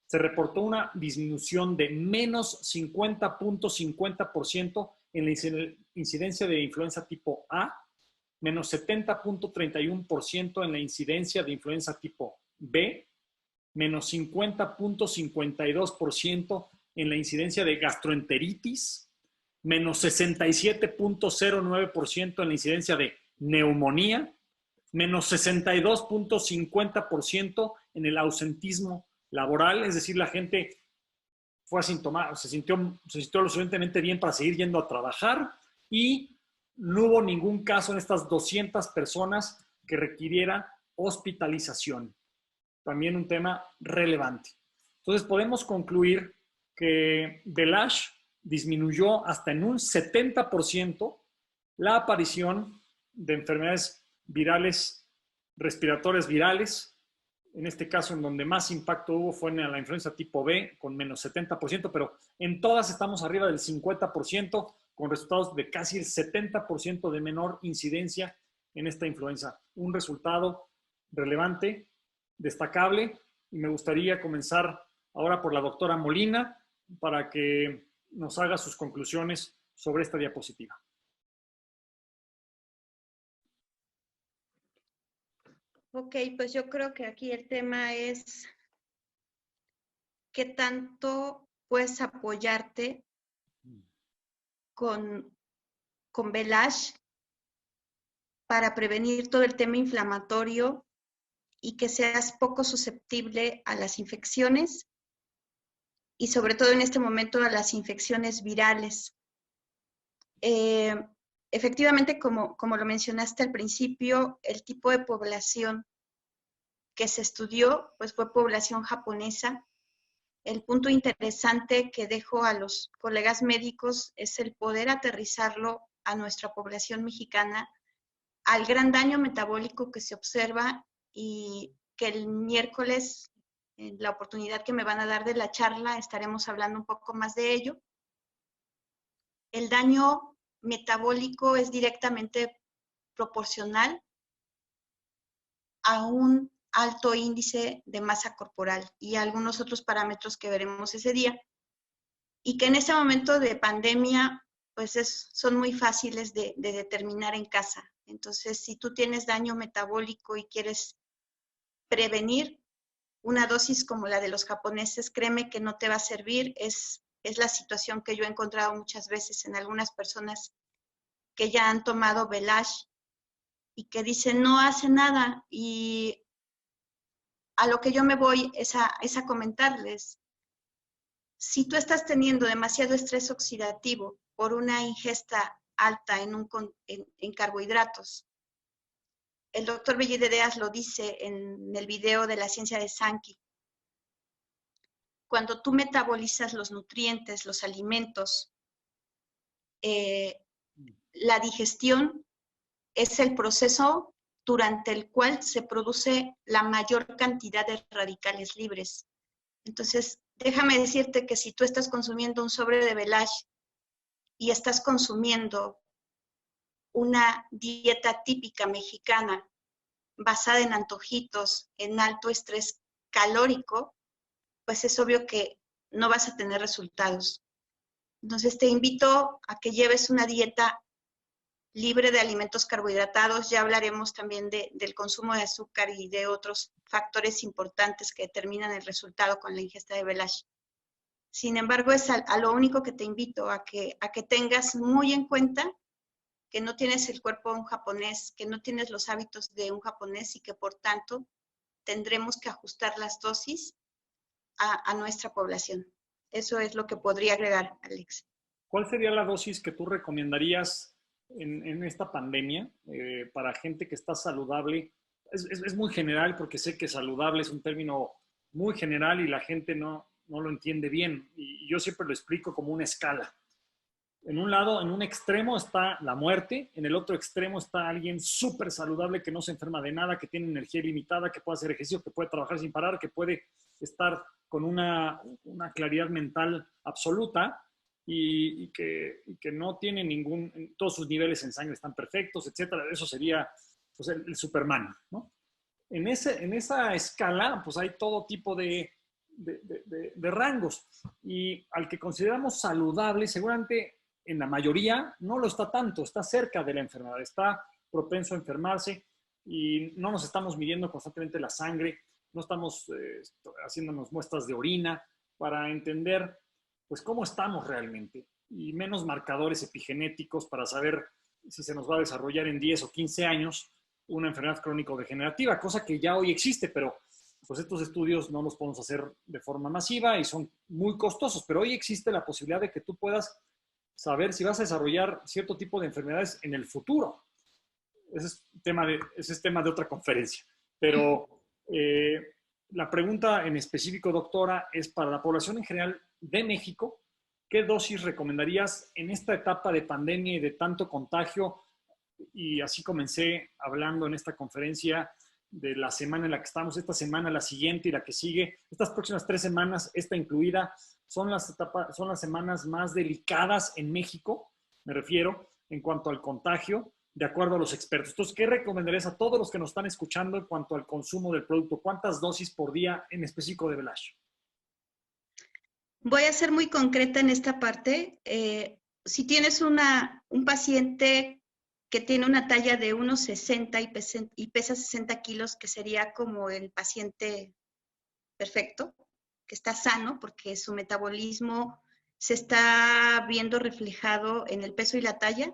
se reportó una disminución de menos 50.50% en la incidencia de influenza tipo A, menos 70.31% en la incidencia de influenza tipo B, menos 50.52% en la incidencia de gastroenteritis, menos 67.09% en la incidencia de neumonía, menos 62.50% en el ausentismo laboral, es decir, la gente fue asintomática, se sintió lo suficientemente bien para seguir yendo a trabajar, y no hubo ningún caso en estas 200 personas que requiriera hospitalización. También un tema relevante. Entonces podemos concluir que Velash disminuyó hasta en un 70% la aparición de enfermedades virales, respiratorias virales. En este caso, en donde más impacto hubo fue en la influenza tipo B, con menos 70%, pero en todas estamos arriba del 50%, con resultados de casi el 70% de menor incidencia en esta influenza. Un resultado relevante, destacable, y me gustaría comenzar ahora por la doctora Molina para que nos haga sus conclusiones sobre esta diapositiva. Ok, pues yo creo que aquí el tema es qué tanto puedes apoyarte con Belash para prevenir todo el tema inflamatorio y que seas poco susceptible a las infecciones y sobre todo en este momento a las infecciones virales. Efectivamente, como lo mencionaste al principio, el tipo de población que se estudió pues fue población japonesa. El punto interesante que dejo a los colegas médicos es el poder aterrizarlo a nuestra población mexicana, al gran daño metabólico que se observa y que el miércoles, en la oportunidad que me van a dar de la charla, estaremos hablando un poco más de ello. El daño metabólico es directamente proporcional a un alto índice de masa corporal y algunos otros parámetros que veremos ese día. Y que en este momento de pandemia, pues son muy fáciles de determinar en casa. Entonces, si tú tienes daño metabólico y quieres prevenir, una dosis como la de los japoneses, créeme que no te va a servir. Es la situación que yo he encontrado muchas veces en algunas personas que ya han tomado Belash y que dicen no hace nada. Y a lo que yo me voy es a comentarles, si tú estás teniendo demasiado estrés oxidativo por una ingesta alta en carbohidratos, el doctor Bellidereas lo dice en el video de la ciencia de Sankey, cuando tú metabolizas los nutrientes, los alimentos, la digestión es el proceso durante el cual se produce la mayor cantidad de radicales libres. Entonces, déjame decirte que si tú estás consumiendo un sobre de Belash y estás consumiendo una dieta típica mexicana basada en antojitos, en alto estrés calórico, pues es obvio que no vas a tener resultados. Entonces te invito a que lleves una dieta libre de alimentos carbohidratados. Ya hablaremos también del consumo de azúcar y de otros factores importantes que determinan el resultado con la ingesta de Belash. Sin embargo, es a lo único que te invito, a que tengas muy en cuenta que no tienes el cuerpo de un japonés, que no tienes los hábitos de un japonés y que por tanto tendremos que ajustar las dosis a nuestra población. Eso es lo que podría agregar, Alex. ¿Cuál sería la dosis que tú recomendarías en esta pandemia para gente que está saludable? Es muy general porque sé que saludable es un término muy general y la gente no lo entiende bien. Y yo siempre lo explico como una escala. En un lado, en un extremo está la muerte, en el otro extremo está alguien súper saludable que no se enferma de nada, que tiene energía ilimitada, que puede hacer ejercicio, que puede trabajar sin parar, que puede estar con una claridad mental absoluta y que no tiene todos sus niveles en sangre están perfectos, etcétera. Eso sería pues, el Superman, ¿no? En esa escala, pues hay todo tipo de rangos. Y al que consideramos saludable, seguramente en la mayoría no lo está tanto, está cerca de la enfermedad, está propenso a enfermarse y no nos estamos midiendo constantemente la sangre, no estamos haciéndonos muestras de orina para entender pues cómo estamos realmente y menos marcadores epigenéticos para saber si se nos va a desarrollar en 10 o 15 años una enfermedad crónico-degenerativa, cosa que ya hoy existe, pero pues estos estudios no los podemos hacer de forma masiva y son muy costosos, pero hoy existe la posibilidad de que tú puedas saber si vas a desarrollar cierto tipo de enfermedades en el futuro. Ese es tema de otra conferencia. Pero la pregunta en específico, doctora, es para la población en general de México, ¿qué dosis recomendarías en esta etapa de pandemia y de tanto contagio? Y así comencé hablando en esta conferencia de la semana en la que estamos, esta semana, la siguiente y la que sigue, estas próximas 3 semanas, esta incluida, son las semanas más delicadas en México, me refiero, en cuanto al contagio, de acuerdo a los expertos. Entonces, ¿qué recomendarías a todos los que nos están escuchando en cuanto al consumo del producto? ¿Cuántas dosis por día en específico de Belash? Voy a ser muy concreta en esta parte. Si tienes un paciente que tiene una talla de 1,60 y pesa 60 kilos, que sería como el paciente perfecto, que está sano, porque su metabolismo se está viendo reflejado en el peso y la talla.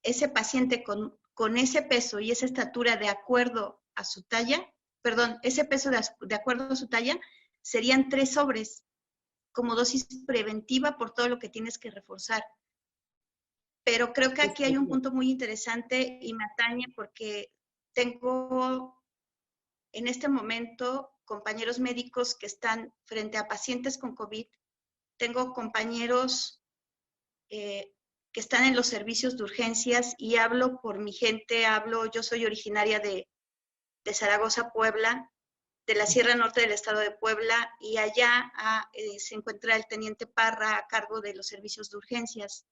Ese paciente con ese peso y esa estatura de acuerdo a su talla, perdón, ese peso de acuerdo a su talla, serían 3 sobres como dosis preventiva por todo lo que tienes que reforzar. Pero creo que aquí hay un punto muy interesante y me atañe porque tengo en este momento compañeros médicos que están frente a pacientes con COVID. Tengo compañeros que están en los servicios de urgencias y hablo por mi gente, yo soy originaria de Zaragoza, Puebla, de la Sierra Norte del estado de Puebla, y allá se encuentra el teniente Parra a cargo de los servicios de urgencias.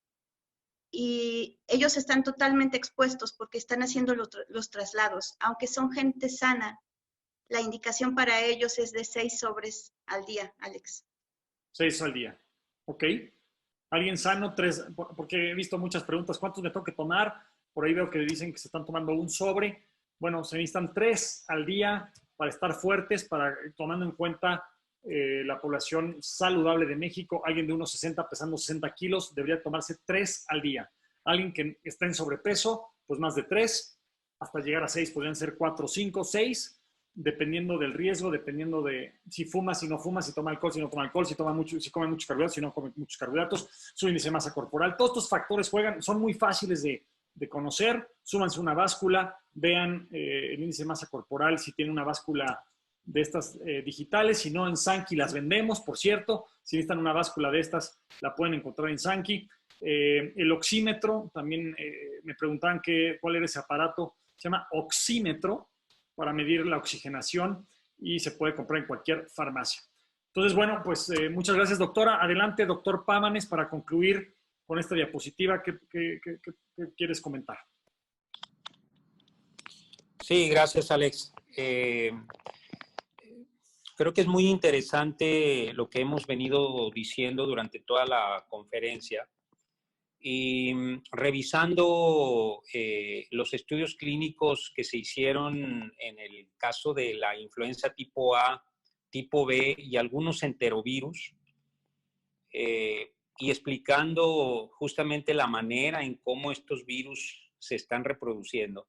Y ellos están totalmente expuestos porque están haciendo los traslados. Aunque son gente sana, la indicación para ellos es de 6 sobres al día, Alex. 6 al día. Ok. Alguien sano, 3, porque he visto muchas preguntas. ¿Cuántos me tengo que tomar? Por ahí veo que dicen que se están tomando un sobre. Bueno, se necesitan 3 al día para estar fuertes, tomando en cuenta la población saludable de México. Alguien de 1,60 pesando 60 kilos debería tomarse 3 al día. Alguien que está en sobrepeso, pues más de 3, hasta llegar a 6, podrían ser 4, 5, 6, dependiendo del riesgo, dependiendo de si fuma, si no fuma, si toma alcohol, si no toma alcohol, si come muchos carbohidratos, si no come muchos carbohidratos, su índice de masa corporal. Todos estos factores juegan, son muy fáciles de conocer. Súbanse una báscula, vean el índice de masa corporal, si tiene una báscula de estas digitales. Si no, en Sankey las vendemos, por cierto. Si necesitan una báscula de estas, la pueden encontrar en Sankey. El oxímetro, también me preguntaban cuál era ese aparato. Se llama oxímetro, para medir la oxigenación, y se puede comprar en cualquier farmacia. Entonces, bueno, pues muchas gracias, doctora. Adelante, doctor Pámanes, para concluir con esta diapositiva. ¿Qué quieres comentar? Sí, gracias, Alex. Creo que es muy interesante lo que hemos venido diciendo durante toda la conferencia. Y revisando los estudios clínicos que se hicieron en el caso de la influenza tipo A, tipo B y algunos enterovirus, y explicando justamente la manera en cómo estos virus se están reproduciendo,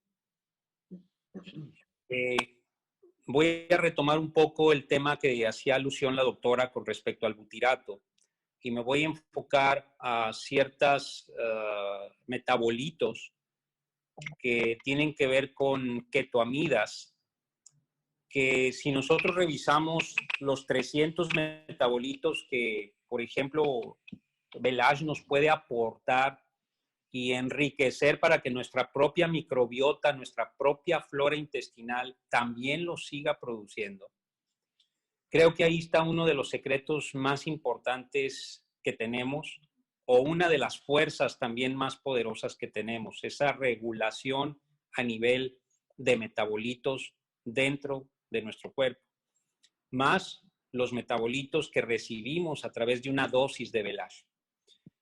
voy a retomar un poco el tema que hacía alusión la doctora con respecto al butirato. Y me voy a enfocar a ciertos metabolitos que tienen que ver con ketoamidas, que si nosotros revisamos los 300 metabolitos que, por ejemplo, Velage nos puede aportar y enriquecer para que nuestra propia microbiota, nuestra propia flora intestinal también los siga produciendo. Creo que ahí está uno de los secretos más importantes que tenemos, o una de las fuerzas también más poderosas que tenemos, esa regulación a nivel de metabolitos dentro de nuestro cuerpo, más los metabolitos que recibimos a través de una dosis de Velage.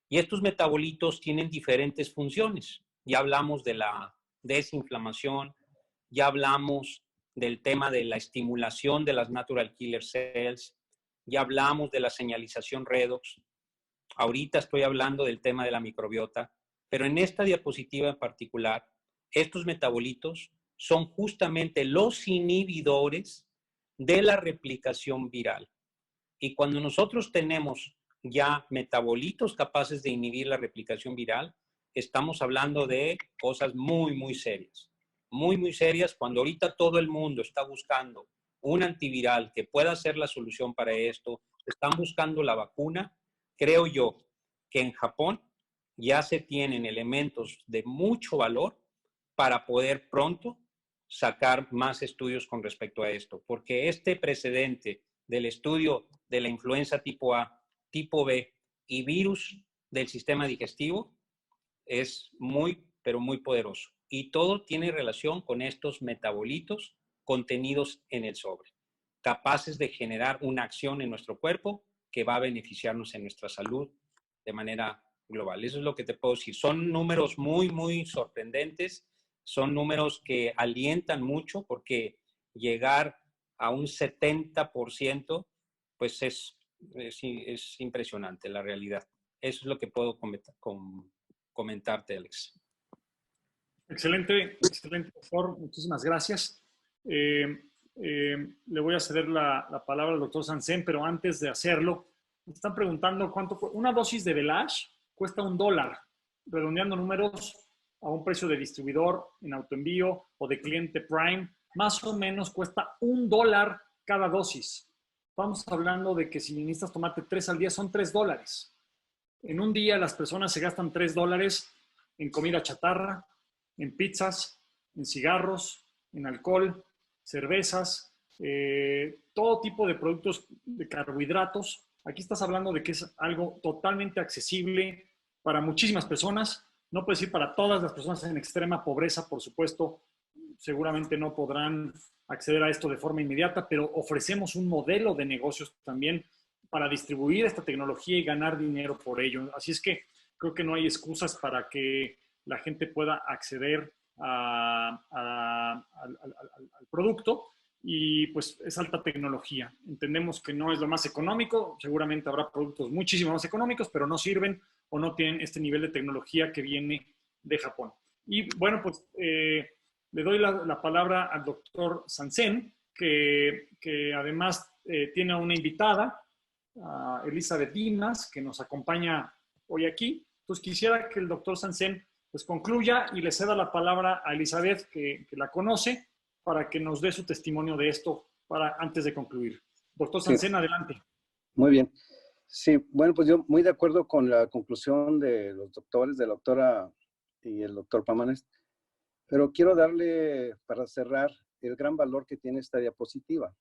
Y estos metabolitos tienen diferentes funciones. Ya hablamos de la desinflamación, ya hablamos del tema de la estimulación de las natural killer cells, ya hablamos de la señalización redox, ahorita estoy hablando del tema de la microbiota, pero en esta diapositiva en particular, estos metabolitos son justamente los inhibidores de la replicación viral. Y cuando nosotros tenemos ya metabolitos capaces de inhibir la replicación viral, estamos hablando de cosas muy, muy serias. Muy, muy serias, cuando ahorita todo el mundo está buscando un antiviral que pueda ser la solución para esto, están buscando la vacuna. Creo yo que en Japón ya se tienen elementos de mucho valor para poder pronto sacar más estudios con respecto a esto, porque este precedente del estudio de la influenza tipo A, tipo B y virus del sistema digestivo es muy, pero muy poderoso. Y todo tiene relación con estos metabolitos contenidos en el sobre, capaces de generar una acción en nuestro cuerpo que va a beneficiarnos en nuestra salud de manera global. Eso es lo que te puedo decir. Son números muy, muy sorprendentes. Son números que alientan mucho porque llegar a un 70% pues es impresionante la realidad. Eso es lo que puedo comentarte, Alex. Excelente, excelente, doctor. Muchísimas gracias. Le voy a ceder la palabra al doctor Sansen, pero antes de hacerlo, me están preguntando cuánto una dosis de Velage cuesta $1, redondeando números a un precio de distribuidor en autoenvío o de cliente Prime, más o menos cuesta $1 cada dosis. Estamos hablando de que si necesitas tomarte 3 al día son $3. En un día las personas se gastan $3 en comida chatarra, en pizzas, en cigarros, en alcohol, cervezas, todo tipo de productos de carbohidratos. Aquí estás hablando de que es algo totalmente accesible para muchísimas personas. No puedo decir para todas las personas en extrema pobreza, por supuesto, seguramente no podrán acceder a esto de forma inmediata, pero ofrecemos un modelo de negocios también para distribuir esta tecnología y ganar dinero por ello. Así es que creo que no hay excusas para que la gente pueda acceder al producto y pues es alta tecnología. Entendemos que no es lo más económico, seguramente habrá productos muchísimo más económicos, pero no sirven o no tienen este nivel de tecnología que viene de Japón. Y bueno, pues le doy la palabra al doctor Sansen, que además tiene una invitada, Elizabeth Dimas, que nos acompaña hoy aquí. Entonces quisiera que el doctor Sansen pues concluya y le ceda la palabra a Elizabeth, que la conoce, para que nos dé su testimonio de esto antes de concluir. Doctor Sansen, sí. Adelante. Muy bien. Sí, bueno, pues yo muy de acuerdo con la conclusión de los doctores, de la doctora y el doctor Pámanes, pero quiero darle, para cerrar, el gran valor que tiene esta diapositiva,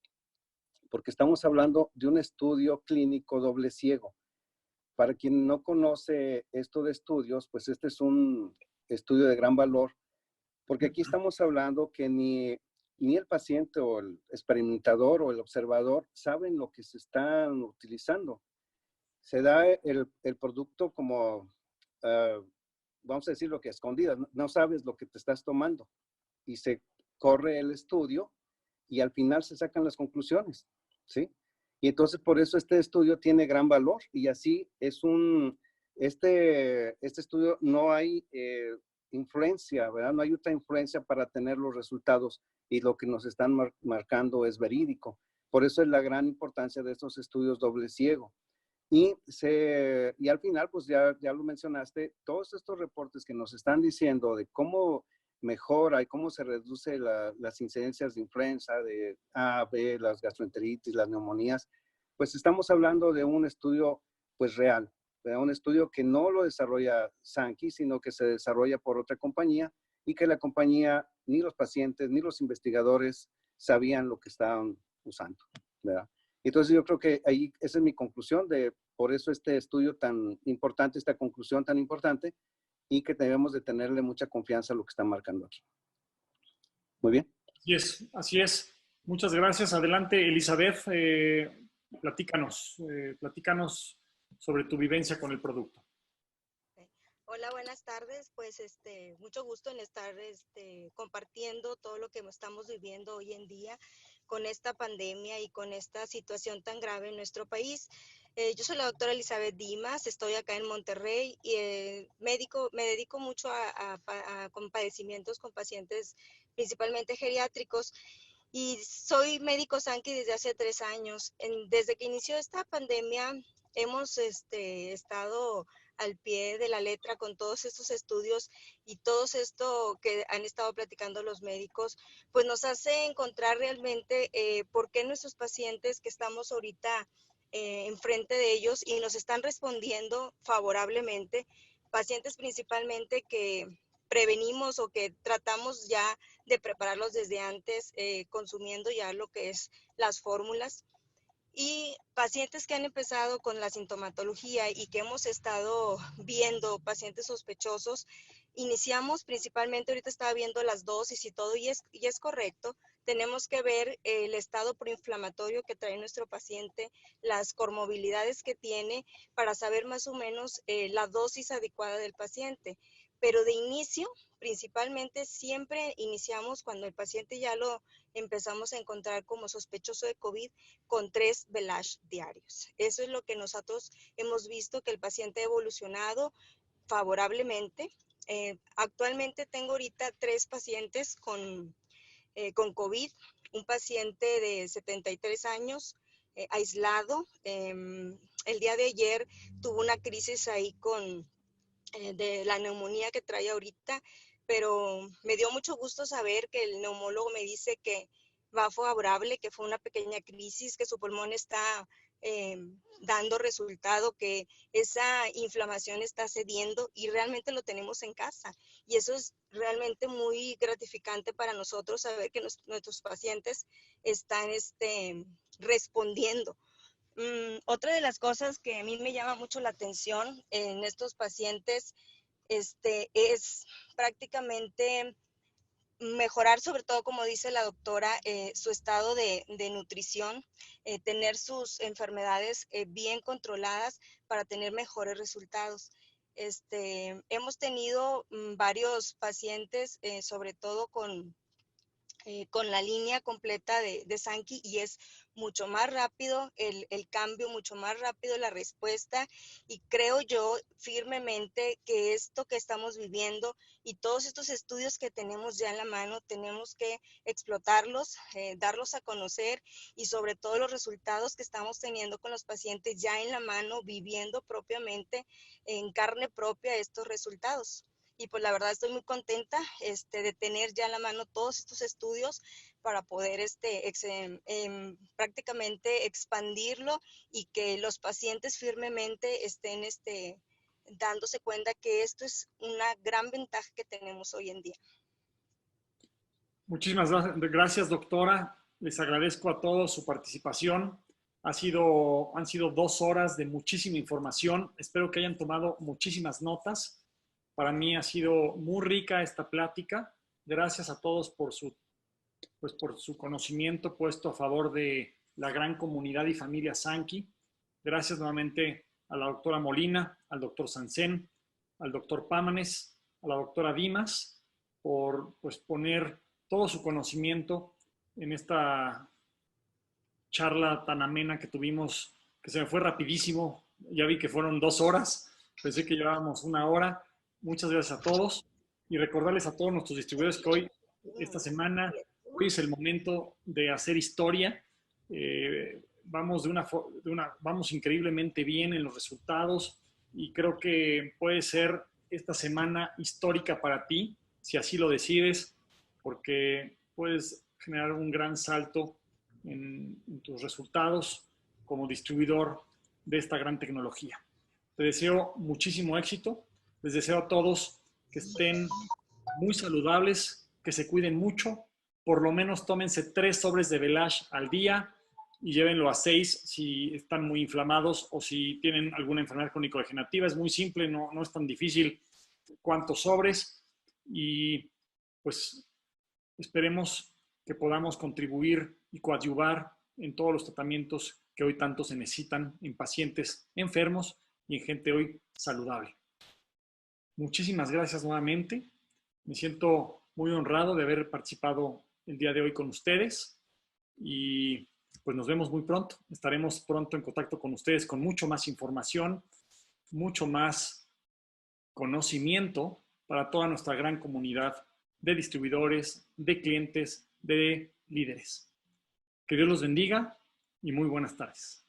porque estamos hablando de un estudio clínico doble ciego. Para quien no conoce esto de estudios, pues este es un estudio de gran valor, porque aquí estamos hablando que ni el paciente o el experimentador o el observador saben lo que se están utilizando. Se da el producto como, vamos a decir, lo que escondidas, no sabes lo que te estás tomando. Y se corre el estudio y al final se sacan las conclusiones, ¿sí? Y entonces por eso este estudio tiene gran valor y así es este estudio no hay influencia, ¿verdad? No hay otra influencia para tener los resultados y lo que nos están marcando es verídico. Por eso es la gran importancia de estos estudios doble ciego. Y al final, pues ya lo mencionaste, todos estos reportes que nos están diciendo de cómo mejora y cómo se reduce las incidencias de influenza, de A, B, las gastroenteritis, las neumonías, pues estamos hablando de un estudio pues real, ¿verdad? Un estudio que no lo desarrolla Sankey, sino que se desarrolla por otra compañía y que la compañía, ni los pacientes, ni los investigadores sabían lo que estaban usando, ¿verdad? Entonces yo creo que ahí esa es mi conclusión por eso este estudio tan importante, esta conclusión tan importante, y que debemos de tenerle mucha confianza a lo que está marcando aquí. Muy bien. Así es, así es. Muchas gracias. Adelante, Elizabeth, platícanos sobre tu vivencia con el producto. Hola, buenas tardes. Pues mucho gusto en estar compartiendo todo lo que estamos viviendo hoy en día con esta pandemia y con esta situación tan grave en nuestro país. Yo soy la doctora Elizabeth Dimas, estoy acá en Monterrey y me dedico mucho a padecimientos con pacientes principalmente geriátricos y soy médico Sankey desde hace 3 años. Desde que inició esta pandemia hemos estado al pie de la letra con todos estos estudios y todo esto que han estado platicando los médicos, pues nos hace encontrar realmente por qué nuestros pacientes que estamos ahorita enfrente de ellos y nos están respondiendo favorablemente, pacientes principalmente que prevenimos o que tratamos ya de prepararlos desde antes, consumiendo ya lo que es las fórmulas. Y pacientes que han empezado con la sintomatología y que hemos estado viendo pacientes sospechosos, iniciamos principalmente, ahorita estaba viendo las dosis y todo, y es correcto, tenemos que ver el estado proinflamatorio que trae nuestro paciente, las comorbilidades que tiene, para saber más o menos la dosis adecuada del paciente. Pero de inicio principalmente siempre iniciamos cuando el paciente ya lo empezamos a encontrar como sospechoso de COVID con 3 Velage diarios. Eso es lo que nosotros hemos visto, que el paciente ha evolucionado favorablemente. Actualmente tengo ahorita 3 pacientes con COVID, un paciente de 73 años, aislado. El día de ayer tuvo una crisis ahí de la neumonía que trae ahorita, pero me dio mucho gusto saber que el neumólogo me dice que va favorable, que fue una pequeña crisis, que su pulmón está dando resultado, que esa inflamación está cediendo y realmente lo tenemos en casa. Y eso es realmente muy gratificante para nosotros, saber que nuestros pacientes están respondiendo. Otra de las cosas que a mí me llama mucho la atención en estos pacientes es prácticamente mejorar, sobre todo, como dice la doctora, su estado de nutrición, tener sus enfermedades bien controladas para tener mejores resultados. Hemos tenido varios pacientes, sobre todo con la línea completa de Sankey, y es mucho más rápido el cambio, mucho más rápido la respuesta, y creo yo firmemente que esto que estamos viviendo y todos estos estudios que tenemos ya en la mano, tenemos que explotarlos, darlos a conocer, y sobre todo los resultados que estamos teniendo con los pacientes ya en la mano, viviendo propiamente en carne propia estos resultados. Y pues la verdad estoy muy contenta de tener ya en la mano todos estos estudios para poder prácticamente expandirlo, y que los pacientes firmemente estén dándose cuenta que esto es una gran ventaja que tenemos hoy en día. Muchísimas gracias, doctora. Les agradezco a todos su participación. Han sido 2 horas de muchísima información. Espero que hayan tomado muchísimas notas. Para mí ha sido muy rica esta plática. Gracias a todos por su conocimiento puesto a favor de la gran comunidad y familia Sankey. Gracias nuevamente a la doctora Molina, al doctor Sansen, al doctor Pámanes, a la doctora Dimas, por poner todo su conocimiento en esta charla tan amena que tuvimos, que se me fue rapidísimo. Ya vi que fueron 2 horas, pensé que llevábamos 1 hora. Muchas gracias a todos, y recordarles a todos nuestros distribuidores que hoy es el momento de hacer historia. Vamos vamos increíblemente bien en los resultados, y creo que puede ser esta semana histórica para ti, si así lo decides, porque puedes generar un gran salto en tus resultados como distribuidor de esta gran tecnología. Te deseo muchísimo éxito. Les deseo a todos que estén muy saludables, que se cuiden mucho. Por lo menos tómense 3 sobres de Velage al día y llévenlo a 6 si están muy inflamados o si tienen alguna enfermedad crónico-degenerativa. Es muy simple, no es tan difícil cuántos sobres, y pues esperemos que podamos contribuir y coadyuvar en todos los tratamientos que hoy tanto se necesitan en pacientes enfermos y en gente hoy saludable. Muchísimas gracias nuevamente. Me siento muy honrado de haber participado el día de hoy con ustedes, y pues nos vemos muy pronto. Estaremos pronto en contacto con ustedes con mucho más información, mucho más conocimiento para toda nuestra gran comunidad de distribuidores, de clientes, de líderes. Que Dios los bendiga y muy buenas tardes.